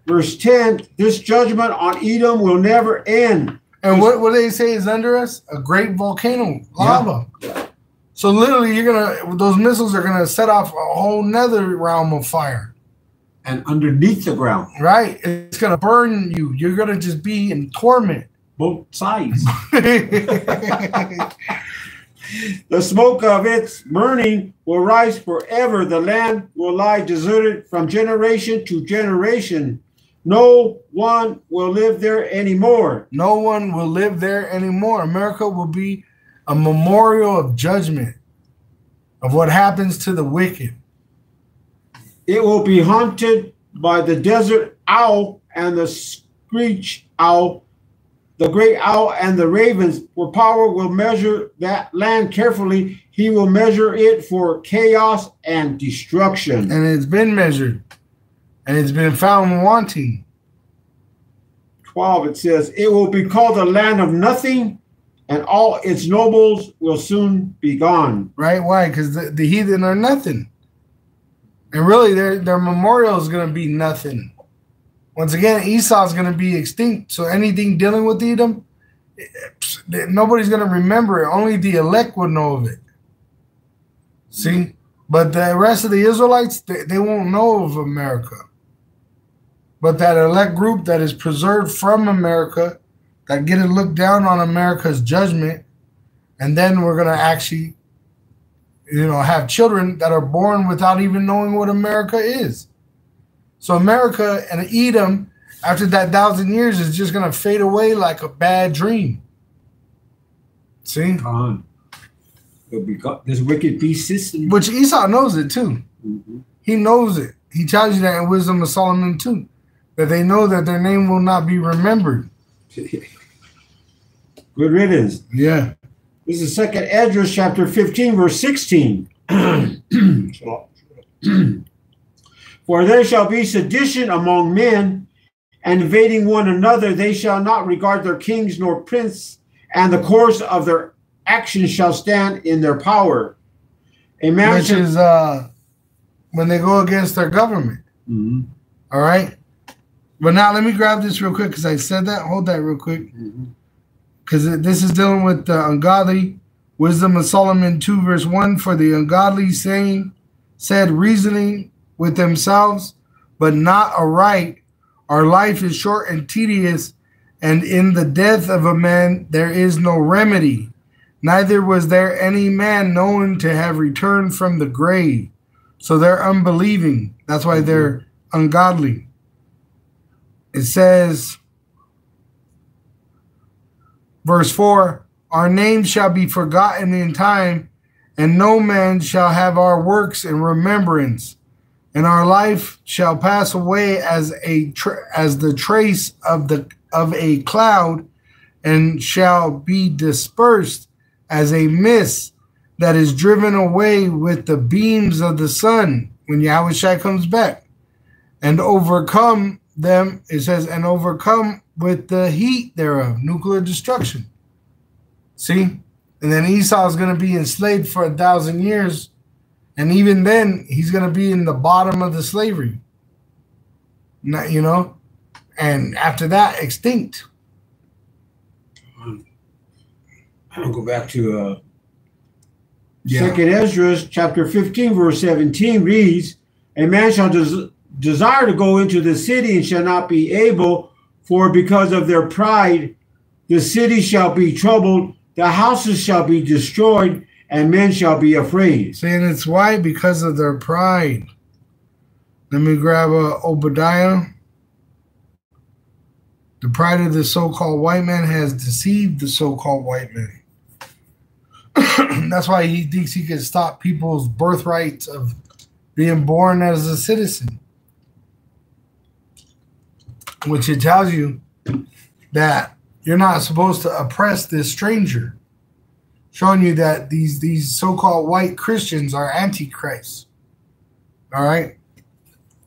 Verse 10, this judgment on Edom will never end. And what do they say is under us? A great volcano, lava. Yeah. So literally, those missiles are gonna set off a whole nother realm of fire. And underneath the ground. Right? It's gonna burn you. You're gonna just be in torment. Both sides. The smoke of its burning will rise forever. The land will lie deserted from generation to generation. No one will live there anymore. No one will live there anymore. America will be a memorial of judgment of what happens to the wicked. It will be haunted by the desert owl and the screech owl, the great owl and the ravens. For power will measure that land carefully. He will measure it for chaos and destruction. And it's been measured. And it's been found wanting. 12, it says, it will be called the land of nothing, and all its nobles will soon be gone. Right? Why? Because the heathen are nothing. And really, their memorial is going to be nothing. Once again, Esau is going to be extinct. So anything dealing with Edom, nobody's going to remember it. Only the elect would know of it. See? But the rest of the Israelites, they won't know of America. But that elect group that is preserved from America, that get to look down on America's judgment, and then we're going to actually, have children that are born without even knowing what America is. So America and Edom, after that 1,000 years, is just going to fade away like a bad dream. See? It'll be this wicked beast system. Which Esau knows it too. Mm-hmm. He knows it. He tells you that in Wisdom of Solomon too. That they know that their name will not be remembered. Good riddance. Yeah. This is 2nd Esdras chapter 15, verse 16. For there shall be sedition among men, and invading one another. They shall not regard their kings nor prince, and the course of their actions shall stand in their power. Which is when they go against their government. Mm-hmm. All right? But now let me grab this real quick because I said that. Hold that real quick. Because this is dealing with the ungodly. Wisdom of Solomon 2 verse 1. For the ungodly said reasoning with themselves, but not aright. Our life is short and tedious, and in the death of a man there is no remedy. neither was there any man known to have returned from the grave. So they're unbelieving. That's why they're ungodly. It says, verse 4, our names shall be forgotten in time, and no man shall have our works in remembrance. And our life shall pass away as the trace of a cloud, and shall be dispersed as a mist that is driven away with the beams of the sun when Yahawashi comes back. And overcome them, it says, and overcome with the heat thereof, nuclear destruction. See? And then Esau is going to be enslaved for 1,000 years. And even then, he's going to be in the bottom of the slavery. Not, you know? And after that, extinct. I'll go back to Second Ezra, chapter 15, verse 17 reads, a man shall desire to go into the city and shall not be able, for because of their pride, the city shall be troubled, the houses shall be destroyed, and men shall be afraid. Saying it's why? Because of their pride. Let me grab Obadiah. The pride of the so-called white man has deceived the so-called white man. That's why he thinks he can stop people's birthrights of being born as a citizen. Which it tells you that you're not supposed to oppress this stranger. Showing you that these so-called white Christians are antichrists. All right?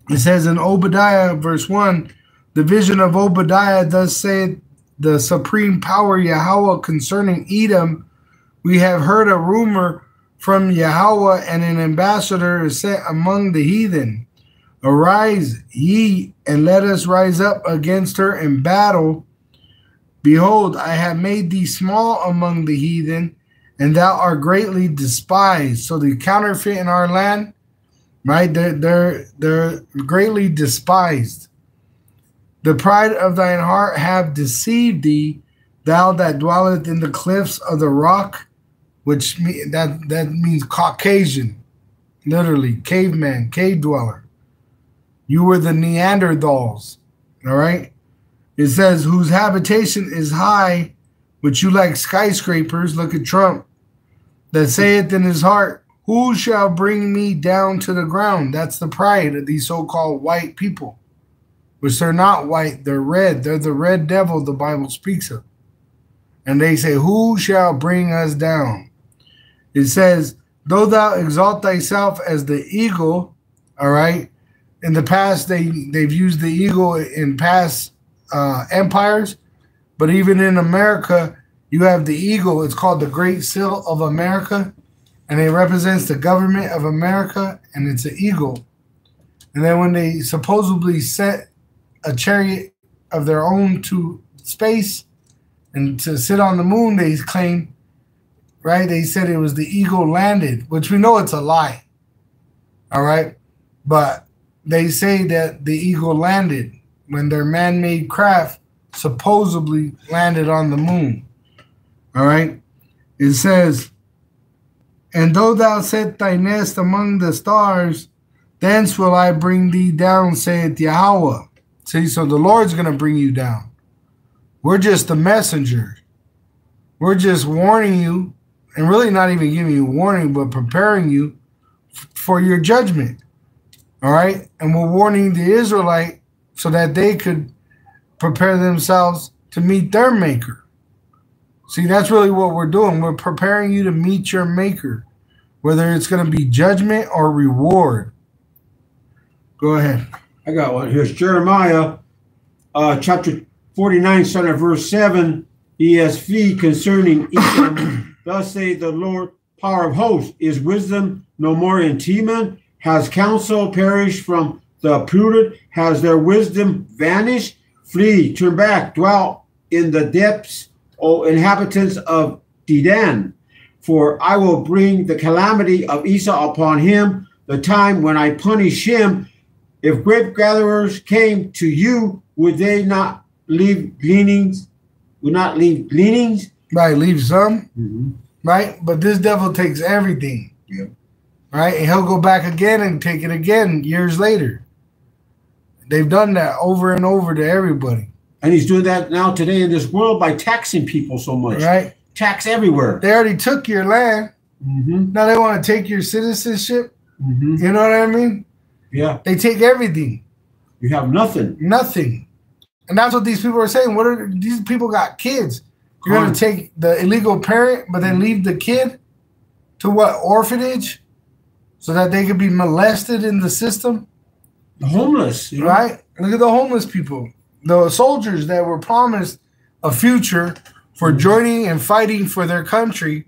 It says in Obadiah, verse 1, the vision of Obadiah does say the supreme power Yahawah concerning Edom. We have heard a rumor from Yahawah, and an ambassador is sent among the heathen. Arise ye, and let us rise up against her in battle. Behold, I have made thee small among the heathen, and thou art greatly despised. So the counterfeit in our land, right? They're greatly despised. The pride of thine heart have deceived thee, thou that dwelleth in the cliffs of the rock, which that means Caucasian, literally caveman, cave dweller. You were the Neanderthals, all right? It says, whose habitation is high, which you like skyscrapers. Look at Trump. That saith in his heart, who shall bring me down to the ground? That's the pride of these so-called white people, which they're not white, they're red. They're the red devil the Bible speaks of. And they say, who shall bring us down? It says, though thou exalt thyself as the eagle, all right? In the past, they've used the eagle in past empires, but even in America, you have the eagle. It's called the Great Seal of America, and it represents the government of America, and it's an eagle. And then when they supposedly sent a chariot of their own to space and to sit on the moon, they claim, right? They said it was the eagle landed, which we know it's a lie. All right. But they say that the eagle landed when their man-made craft supposedly landed on the moon. All right. It says, and though thou set thy nest among the stars, thence will I bring thee down, saith Yahawah. See, so the Lord's going to bring you down. We're just the messenger. We're just warning you, and really not even giving you warning, but preparing you for your judgment. All right? And we're warning the Israelite so that they could prepare themselves to meet their maker. See, that's really what we're doing. We're preparing you to meet your maker, whether it's going to be judgment or reward. Go ahead. I got one. Here's Jeremiah, chapter 49, starting at verse 7, ESV, concerning Edom. Thus saith the Lord, power of hosts, is wisdom no more in Teman? Has counsel perished from the prudent? Has their wisdom vanished? Flee, turn back, dwell in the depths, O inhabitants of Dedan. For I will bring the calamity of Esau upon him, the time when I punish him. If grape gatherers came to you, would they not leave gleanings? Would not leave gleanings? Right, leave some. Mm-hmm. right? But this devil takes everything. Yeah. Right? And he'll go back again and take it again years later. They've done that over and over to everybody. And he's doing that now today in this world by taxing people so much. Right? Tax everywhere. They already took your land. Mm-hmm. Now they want to take your citizenship. Mm-hmm. You know what I mean? Yeah. They take everything. You have nothing. Nothing. And that's what these people are saying. What are these people got kids? You're going to take the illegal parent, but then leave the kid to what? Orphanage? So that they could be molested in the system? The homeless. You know? Right? Look at the homeless people. The soldiers that were promised a future for joining and fighting for their country,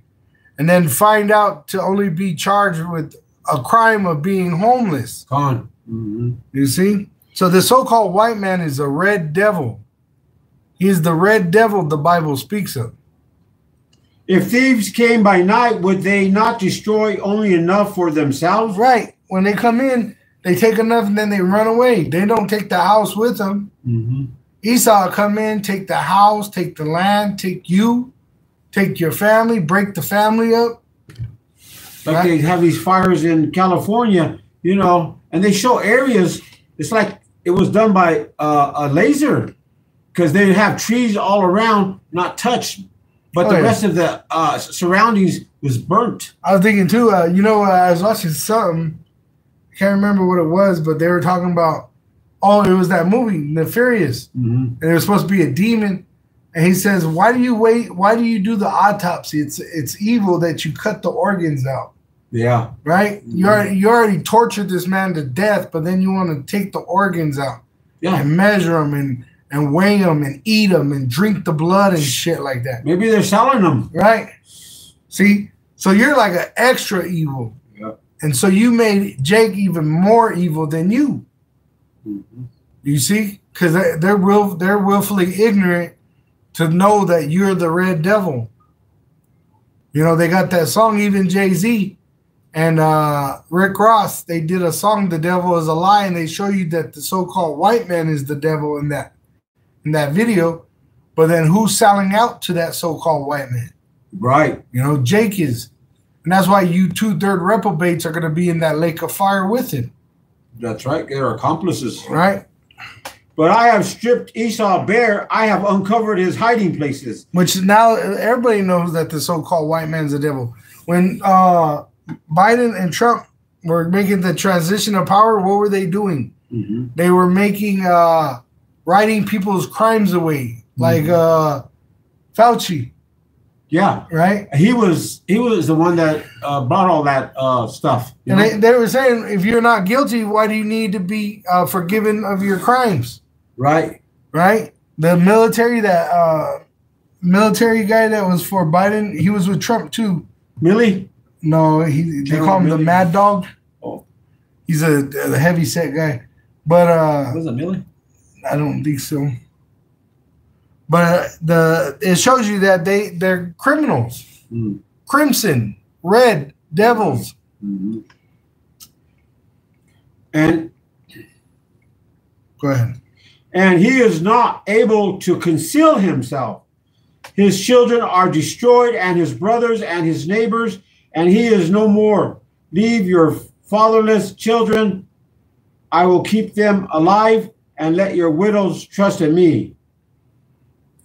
and then find out to only be charged with a crime of being homeless. Gone. Mm-hmm. You see? So the so-called white man is a red devil. He is the red devil the Bible speaks of. If thieves came by night, would they not destroy only enough for themselves? Right. When they come in, they take enough and then they run away. They don't take the house with them. Mm-hmm. Esau come in, take the house, take the land, take you, take your family, break the family up. Like right? they have these fires in California, you know, and they show areas. It's like it was done by a laser because they have trees all around, not touched, but the rest of the surroundings was burnt. I was thinking too, I was watching something. I can't remember what it was, but they were talking about, it was that movie, Nefarious. Mm-hmm. And it was supposed to be a demon. And he says, why do you wait? Why do you do the autopsy? It's evil that you cut the organs out. Yeah. Right? Mm-hmm. You already tortured this man to death, but then you want to take the organs out. Yeah. And measure them and weigh them and eat them and drink the blood and shit like that. Maybe they're selling them. Right? See? So you're like an extra evil. Yeah. And so you made Jake even more evil than you. Mm-hmm. You see? Because they're willfully ignorant to know that you're the red devil. You know, they got that song, even Jay-Z and Rick Ross, they did a song, The Devil is a Lie, and they show you that the so-called white man is the devil in that video. But then who's selling out to that so-called white man? Right. You know, Jake is. And that's why you 2/3 reprobates are going to be in that lake of fire with him. That's right. They're accomplices. Right. But I have stripped Esau bare. I have uncovered his hiding places. Which now everybody knows that the so-called white man's the devil. When Biden and Trump were making the transition of power, what were they doing? Mm-hmm. They were making writing people's crimes away, like Fauci. Yeah, right. He was the one that brought all that stuff. And they were saying, if you're not guilty, why do you need to be forgiven of your crimes? Right. Right. The military military guy that was for Biden, he was with Trump too. Milley? No, they call him the Mad Dog. Oh, he's a heavy set guy. But was it Milley? I don't think so. But it shows you that they're criminals, crimson, red devils, and go ahead. And he is not able to conceal himself. His children are destroyed, and his brothers and his neighbors, and he is no more. Leave your fatherless children. I will keep them alive, and let your widows trust in me.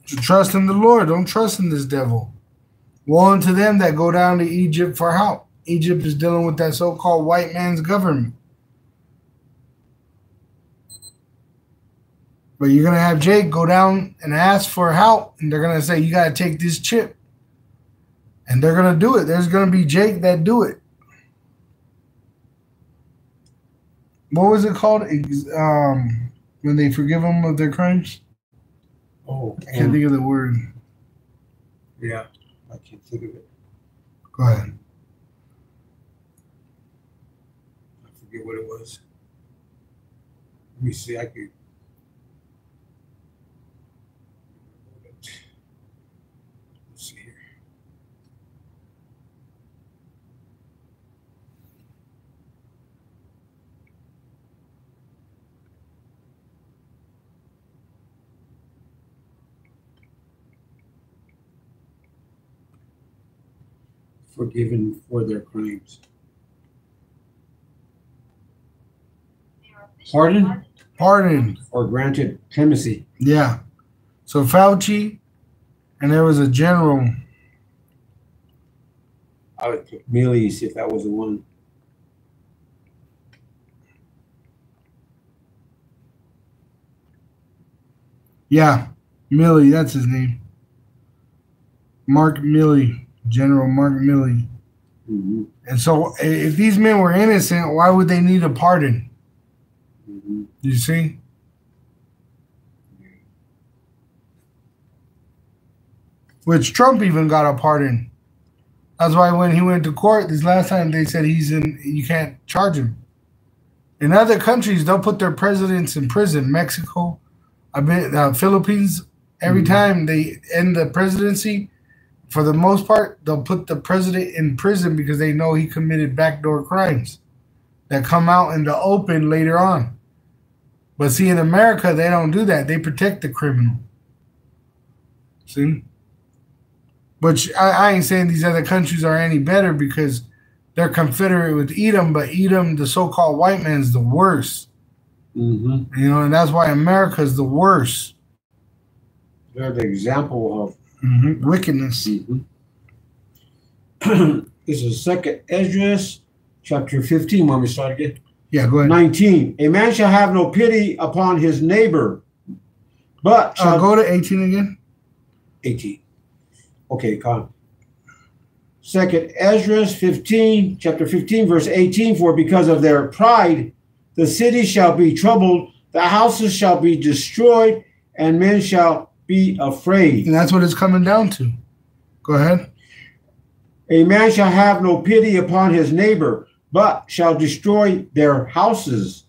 Trust in the Lord. Don't trust in this devil. Woe unto them that go down to Egypt for help. Egypt is dealing with that so-called white man's government. But you're going to have Jake go down and ask for help, and they're going to say, you got to take this chip. And they're going to do it. There's going to be Jake that do it. What was it called? When they forgive them of their crimes? Oh, I can't think of the word. Yeah, I can't think of it. Go ahead. I forget what it was. Let me see. I could. Let's see here. forgiven for their crimes. Pardon? Pardoned. Or granted clemency. Yeah. So Fauci, and there was a general. I would pick Milley's if that was the one. Yeah, Milley, that's his name. Mark Milley, General Mark Milley. Mm-hmm. And so if these men were innocent, why would they need a pardon? Mm-hmm. You see? Which Trump even got a pardon. That's why when he went to court this last time, they said you can't charge him. In other countries, they'll put their presidents in prison. Mexico, Philippines, every time they end the presidency, for the most part, they'll put the president in prison because they know he committed backdoor crimes that come out in the open later on. But see, in America, they don't do that. They protect the criminal. See? But I ain't saying these other countries are any better because they're confederate with Edom, but Edom, the so-called white man, is the worst. Mm-hmm. You know, and that's why America is the worst. They're the example of wickedness. Mm-hmm. This is 2nd Esdras, chapter 15. When we start again? Yeah, go ahead. 19. A man shall have no pity upon his neighbor, but shall go to 18 again. 18. Okay, come. 2nd Esdras 15, chapter 15, verse 18. For because of their pride, the city shall be troubled, the houses shall be destroyed, and men shall be afraid. And that's what it's coming down to. Go ahead. A man shall have no pity upon his neighbor, but shall destroy their houses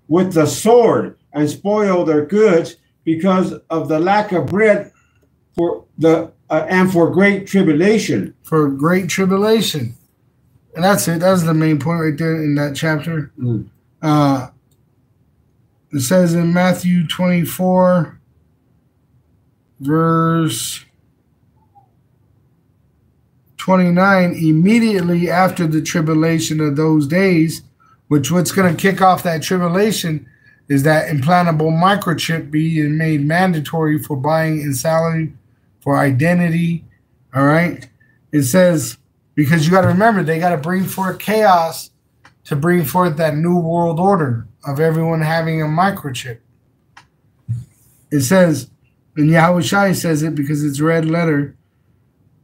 with the sword and spoil their goods because of the lack of bread and for great tribulation. For great tribulation. And that's it. That's the main point right there in that chapter. It says in Matthew 24, verse 29, immediately after the tribulation of those days, which what's going to kick off that tribulation is that implantable microchip being made mandatory for buying and selling, for identity. All right. It says, because you got to remember, they got to bring forth chaos to bring forth that new world order of everyone having a microchip. It says, and Yahawashi says it because it's red letter,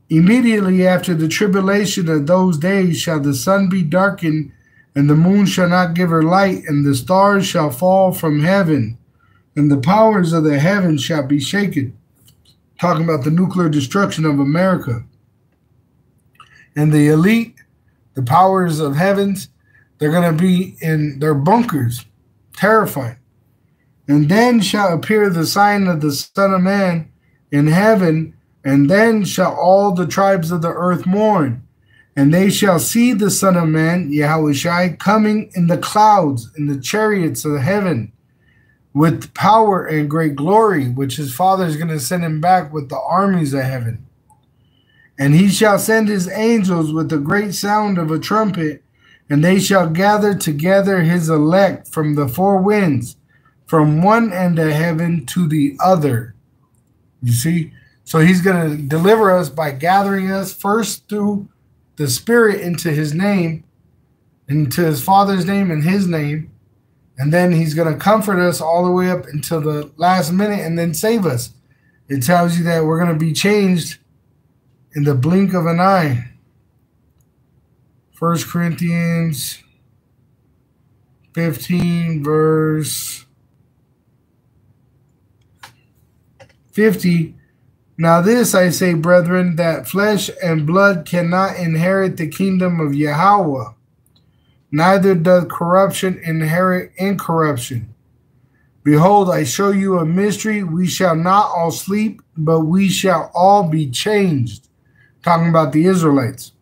immediately after the tribulation of those days shall the sun be darkened, and the moon shall not give her light, and the stars shall fall from heaven, and the powers of the heavens shall be shaken. Talking about the nuclear destruction of America. And the elite, the powers of heavens, they're going to be in their bunkers, terrified. And then shall appear the sign of the Son of Man in heaven, and then shall all the tribes of the earth mourn. And they shall see the Son of Man, Yahawashi, coming in the clouds, in the chariots of heaven, with power and great glory, which his Father is going to send him back with the armies of heaven. And he shall send his angels with the great sound of a trumpet, and they shall gather together his elect from the four winds, from one end of heaven to the other. You see? So he's going to deliver us by gathering us first through the Spirit into his name, into his Father's name and his name. And then he's going to comfort us all the way up until the last minute and then save us. It tells you that we're going to be changed in the blink of an eye. 1 Corinthians 15, verse 50. Now this I say, brethren, that flesh and blood cannot inherit the kingdom of Yahawah, neither doth corruption inherit incorruption. Behold, I show you a mystery. We shall not all sleep, but we shall all be changed. Talking about the Israelites.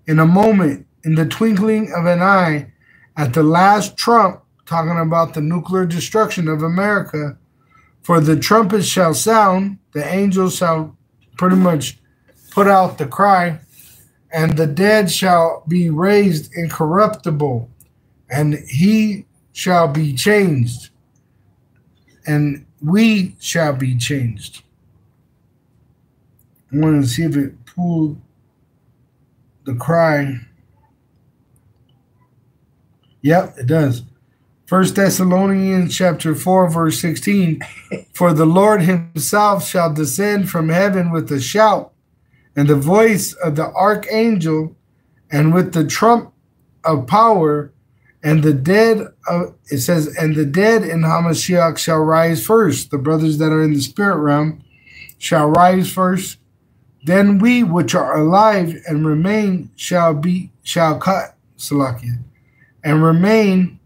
In a moment, in the twinkling of an eye, at the last trump, talking about the nuclear destruction of America, for the trumpet shall sound, the angels shall pretty much put out the cry, and the dead shall be raised incorruptible, and he shall be changed, and we shall be changed. I want to see if it pulled the cry. Yep, it does. 1 Thessalonians chapter 4, verse 16. For the Lord himself shall descend from heaven with a shout, and the voice of the archangel, and with the trump of power, and the dead, it says, and the dead in Hamashiach shall rise first. The brothers that are in the spirit realm shall rise first. Then we which are alive and remain shall cut, Salakia, and remain.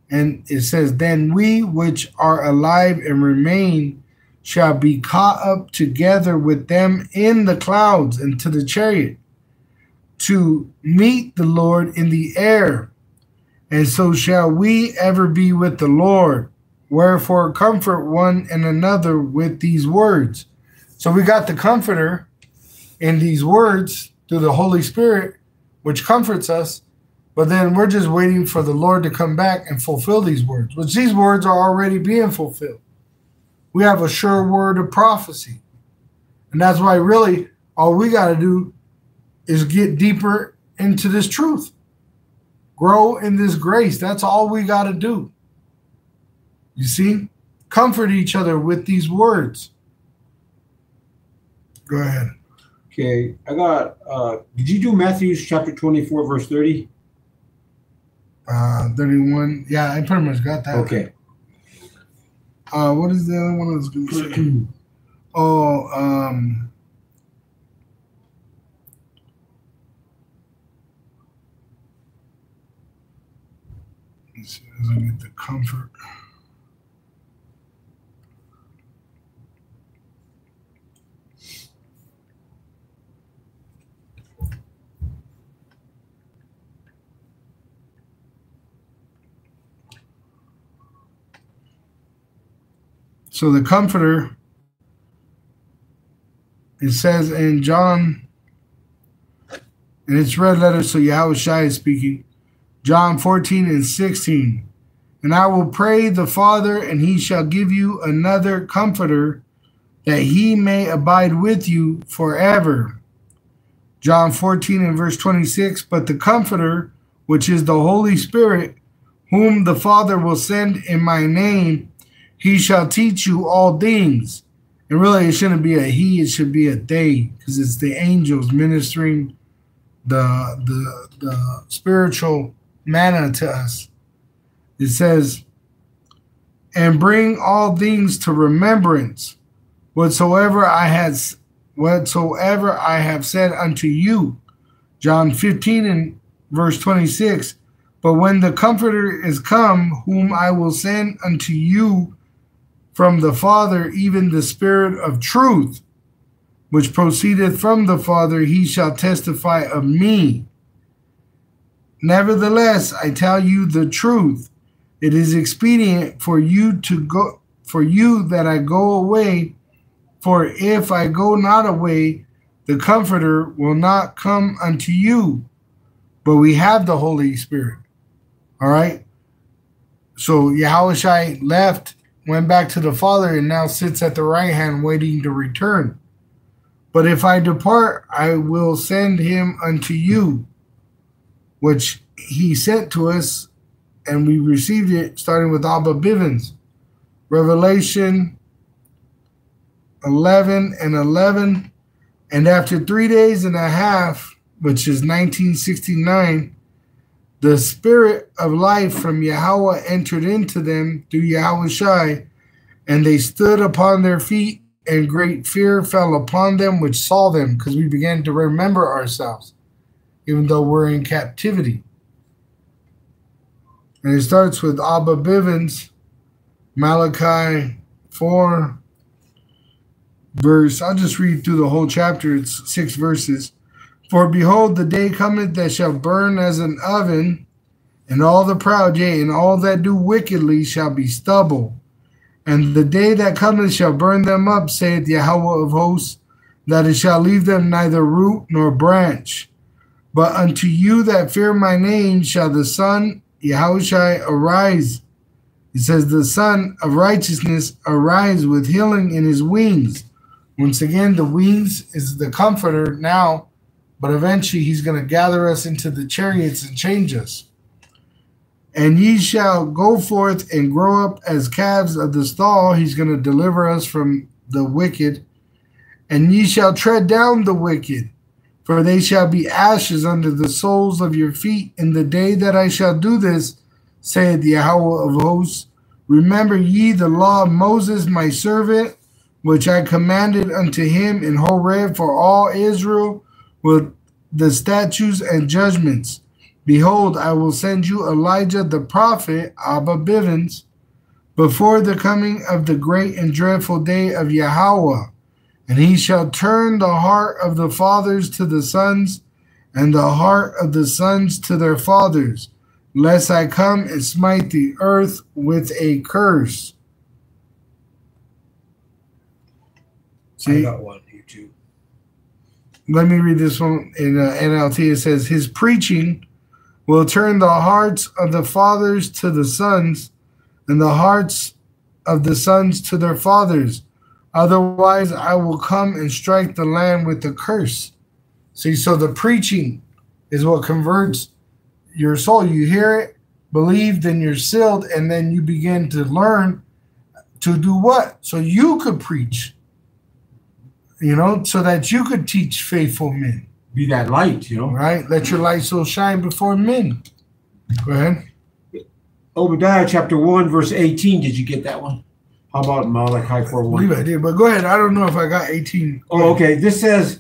And it says, then we which are alive and remain shall be caught up together with them in the clouds into the chariot to meet the Lord in the air. And so shall we ever be with the Lord. Wherefore comfort one and another with these words. So we got the comforter in these words through the Holy Spirit, which comforts us. But then we're just waiting for the Lord to come back and fulfill these words, which these words are already being fulfilled. We have a sure word of prophecy. And that's why really all we got to do is get deeper into this truth. Grow in this grace. That's all we got to do. You see? Comfort each other with these words. Go ahead. Okay, I got, did you do Matthew chapter 24, verse 30? 31. Yeah, I pretty much got that. Okay. What is the other one I was going to say? Let's see, as I get the comfort. So the comforter, it says in John, and it's red letters, so Yahawashi is speaking, John 14 and 16. And I will pray the Father, and he shall give you another comforter, that he may abide with you forever. John 14 and verse 26. But the comforter, which is the Holy Spirit, whom the Father will send in my name, he shall teach you all things. And really, it shouldn't be a he, it should be a they, because it's the angels ministering the spiritual manna to us. It says, and bring all things to remembrance, whatsoever I have said unto you. John 15 and verse 26. But when the Comforter is come, whom I will send unto you from the Father, even the Spirit of truth, which proceedeth from the Father, he shall testify of me. Nevertheless, I tell you the truth. It is expedient for you that I go away. For if I go not away, the Comforter will not come unto you. But we have the Holy Spirit. All right. So Yahawashi left, went back to the Father, and now sits at the right hand waiting to return. But if I depart, I will send him unto you, which he sent to us, and we received it starting with Abba Bivens. Revelation 11 and 11. And after 3 days and a half, which is 1969, the Spirit of life from Yahawah entered into them through Yahawashi, and they stood upon their feet, and great fear fell upon them which saw them, because we began to remember ourselves, even though we're in captivity. And it starts with Abba Bivens, Malachi 4, verse, I'll just read through the whole chapter, it's 6 verses. For behold, the day cometh that shall burn as an oven, and all the proud, yea, and all that do wickedly shall be stubble. And the day that cometh shall burn them up, saith Yahawah of hosts, that it shall leave them neither root nor branch. But unto you that fear my name shall the Son, Yahawashi, arise. It says the Son of righteousness arise with healing in his wings. Once again, the wings is the comforter now, but eventually he's going to gather us into the chariots and change us. And ye shall go forth and grow up as calves of the stall. He's going to deliver us from the wicked. And ye shall tread down the wicked, for they shall be ashes under the soles of your feet in the day that I shall do this, saith the Yahawah of hosts. Remember ye the law of Moses my servant, which I commanded unto him in Horeb for all Israel, with the statutes and judgments. Behold, I will send you Elijah the prophet, Abba Bivens, before the coming of the great and dreadful day of Yahawah. And he shall turn the heart of the fathers to the sons, and the heart of the sons to their fathers, lest I come and smite the earth with a curse. See? I got one here too. Let me read this one in NLT. It says, his preaching will turn the hearts of the fathers to the sons, and the hearts of the sons to their fathers. Otherwise, I will come and strike the land with a curse. See, so the preaching is what converts your soul. You hear it, believe, then you're sealed, and then you begin to learn to do what? So you could preach, so that you could teach faithful men. Be that light, Right? Let your light so shine before men. Go ahead. Obadiah chapter 1, verse 18. Did you get that one? How about Malachi 4:1? I believe I did, but go ahead. I don't know if I got 18. Oh, okay. This says,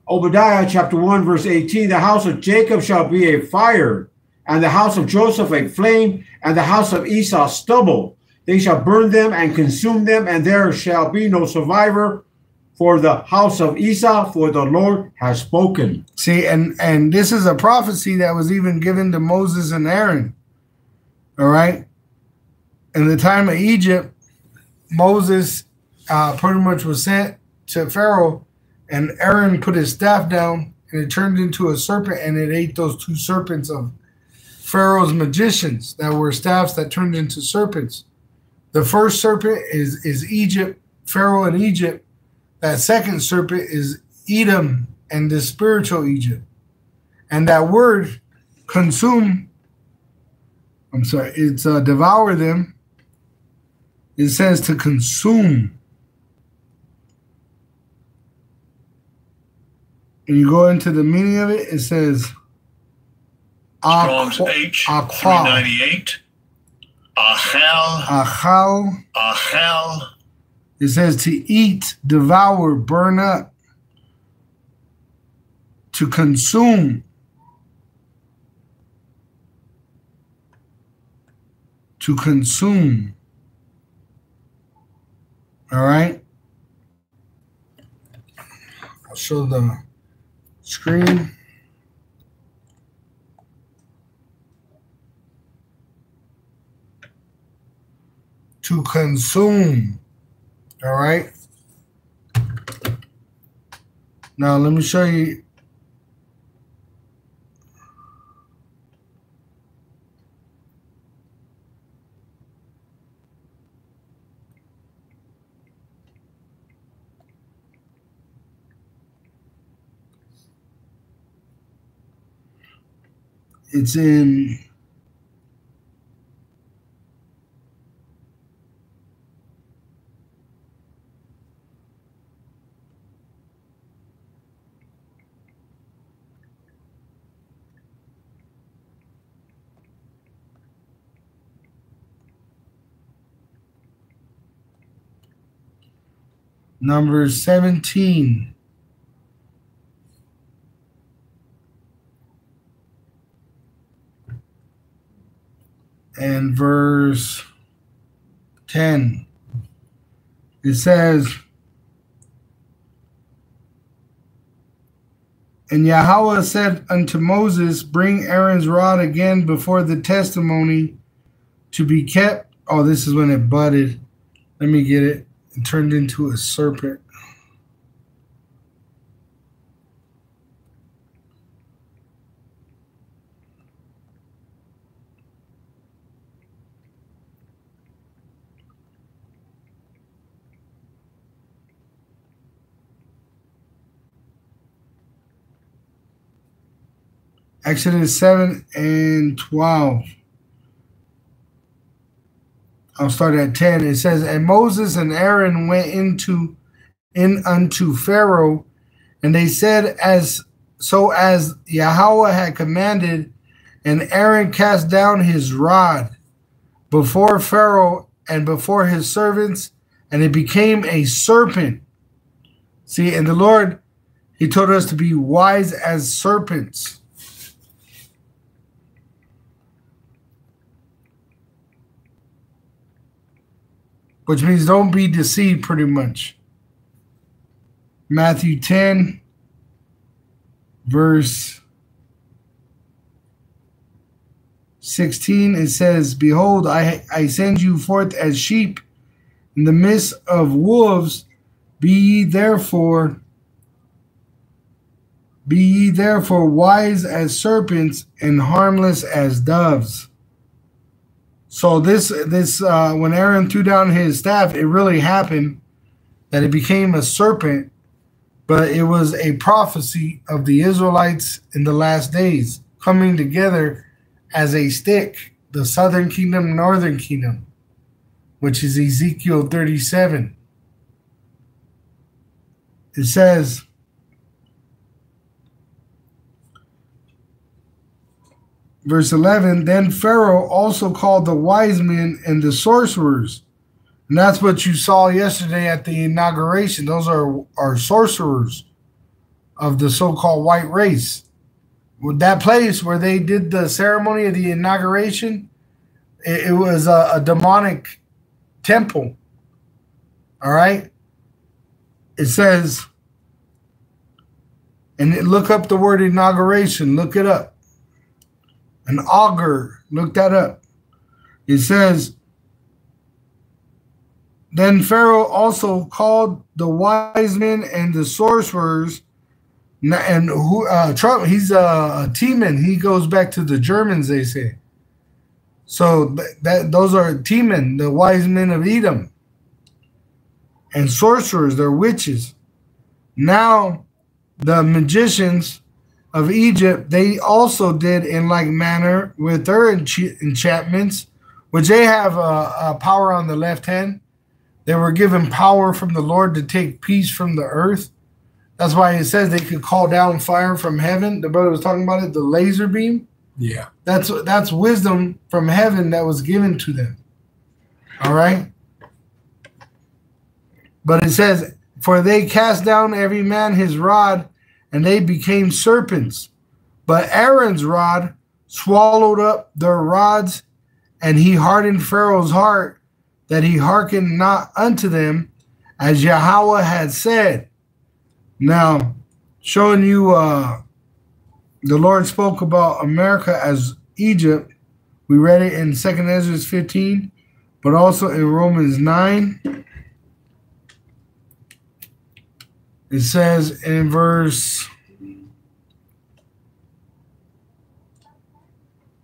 Obadiah chapter 1, verse 18, the house of Jacob shall be a fire, and the house of Joseph a flame, and the house of Esau stubble. They shall burn them and consume them, and there shall be no survivor for the house of Esau, for the Lord has spoken. See, and this is a prophecy that was even given to Moses and Aaron. All right? In the time of Egypt, Moses pretty much was sent to Pharaoh, and Aaron put his staff down, and it turned into a serpent, and it ate those two serpents of Pharaoh's magicians that were staffs that turned into serpents. The first serpent is Egypt, Pharaoh in Egypt. That second serpent is Edom and the spiritual Egypt. And that word, consume, it's devour them. It says to consume. And you go into the meaning of it, it says Strong's H 398. Achal. It says to eat, devour, burn up, to consume, All right. I'll show the screen. To consume. All right. Now let me show you. It's in number 17. And verse 10. It says, and Yahawah said unto Moses, bring Aaron's rod again before the testimony to be kept. Oh, this is when it budded. Let me get it. It turned into a serpent. Exodus 7 and 12. I'll start at 10. It says, and Moses and Aaron went in unto Pharaoh, and they said, as Yahawah had commanded, and Aaron cast down his rod before Pharaoh and before his servants, and it became a serpent. See, and the Lord, he told us to be wise as serpents. Which means don't be deceived, pretty much. Matthew 10, verse 16, it says, behold, I send you forth as sheep in the midst of wolves. Be ye therefore wise as serpents and harmless as doves. So this when Aaron threw down his staff, it really happened that it became a serpent, but it was a prophecy of the Israelites in the last days coming together as a stick, the southern kingdom, northern kingdom, which is Ezekiel 37. It says, verse 11, then Pharaoh also called the wise men and the sorcerers. And that's what you saw yesterday at the inauguration. Those are sorcerers of the so-called white race. With that place where they did the ceremony of the inauguration, it was a demonic temple. All right? It says, and look up the word inauguration. Look it up. An augur. Look that up. It says, then Pharaoh also called the wise men and the sorcerers, and Trump, he's a Teman. He goes back to the Germans, they say. So those are Teman, the wise men of Edom. And sorcerers, they're witches. Now, the magicians of Egypt, they also did in like manner with their enchantments, which they have a power on the left hand. They were given power from the Lord to take peace from the earth. That's why it says they could call down fire from heaven. The brother was talking about it, the laser beam. Yeah. That's wisdom from heaven that was given to them. All right? But it says, for they cast down every man his rod, and they became serpents. But Aaron's rod swallowed up their rods, and he hardened Pharaoh's heart, that he hearkened not unto them, as Yahawah had said. Now, showing you the Lord spoke about America as Egypt. We read it in 2nd Ezra 15, but also in Romans 9. It says in verse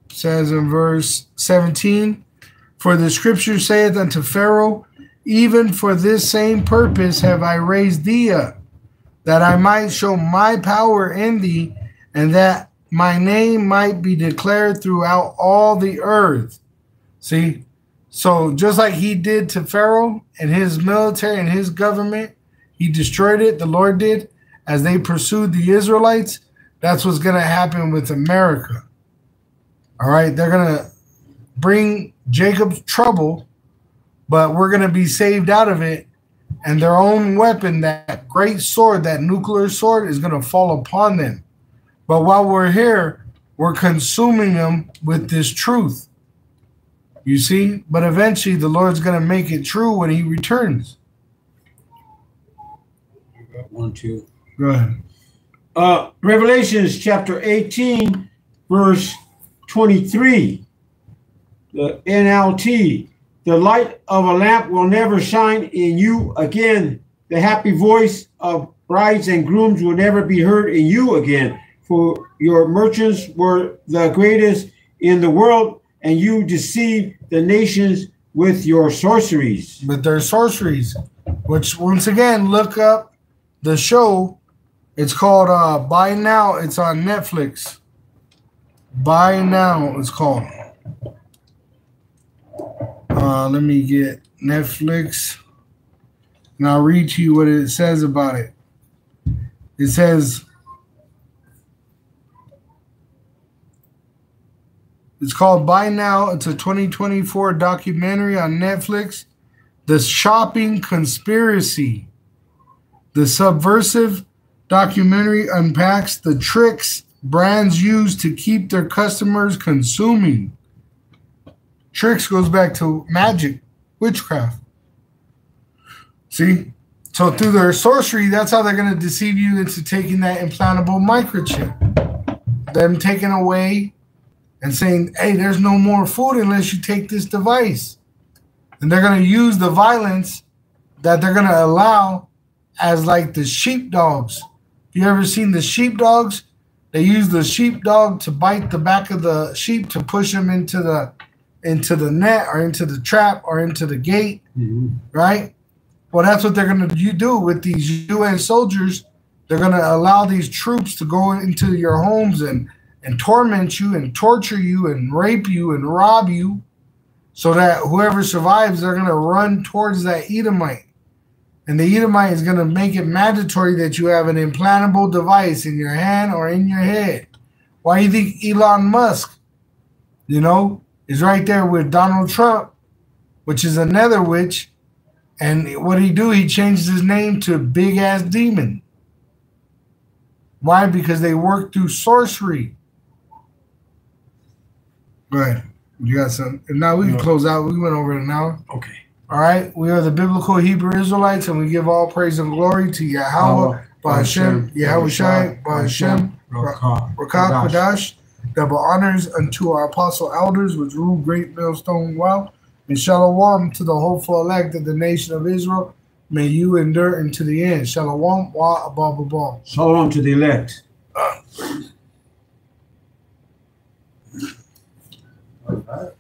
17, for the scripture saith unto Pharaoh, even for this same purpose have I raised thee up, that I might show my power in thee, and that my name might be declared throughout all the earth. See? So just like he did to Pharaoh and his military and his government, he destroyed it, the Lord did, as they pursued the Israelites. That's what's going to happen with America. All right? They're going to bring Jacob's trouble, but we're going to be saved out of it. And their own weapon, that great sword, that nuclear sword, is going to fall upon them. But while we're here, we're consuming them with this truth. You see? But eventually the Lord's going to make it true when he returns. One, two. Go ahead. Revelations chapter 18, verse 23. The NLT. The light of a lamp will never shine in you again. The happy voice of brides and grooms will never be heard in you again. For your merchants were the greatest in the world, and you deceived the nations with your sorceries. With their sorceries. Which, once again, look up the show. It's called Buy Now. It's on Netflix. Buy Now, it's called. Let me get Netflix, and I'll read to you what it says about it. It says, it's called Buy Now. It's a 2024 documentary on Netflix. The Shopping Conspiracy. The subversive documentary unpacks the tricks brands use to keep their customers consuming. Tricks goes back to magic, witchcraft. See? So through their sorcery, that's how they're going to deceive you into taking that implantable microchip. Them taking away and saying, hey, there's no more food unless you take this device. And they're going to use the violence that they're going to allow as like the sheepdogs. You ever seen the sheepdogs? They use the sheepdog to bite the back of the sheep to push them into the net or into the trap or into the gate, right? Well, that's what they're going to do with these UN soldiers. They're going to allow these troops to go into your homes and torment you and torture you and rape you and rob you so that whoever survives, they're going to run towards that Edomite. And the Edomite is going to make it mandatory that you have an implantable device in your hand or in your head. Why do you think Elon Musk, is right there with Donald Trump, which is another witch? And what did he do? He changed his name to Big Ass Demon. Why? Because they work through sorcery. Right. You got some. And now we can close out. We went over an hour. Okay. All right. We are the biblical Hebrew Israelites, and we give all praise and glory to Yahawah, Ba'Hashem, Yahawashi, Ba'Hashem, Rakah, Kodash. Double honors unto our apostle elders, which rule great millstone well. And shalom to the hopeful elect of the nation of Israel. May you endure into the end. Shalom wa abba. Shalom to the elect. All right.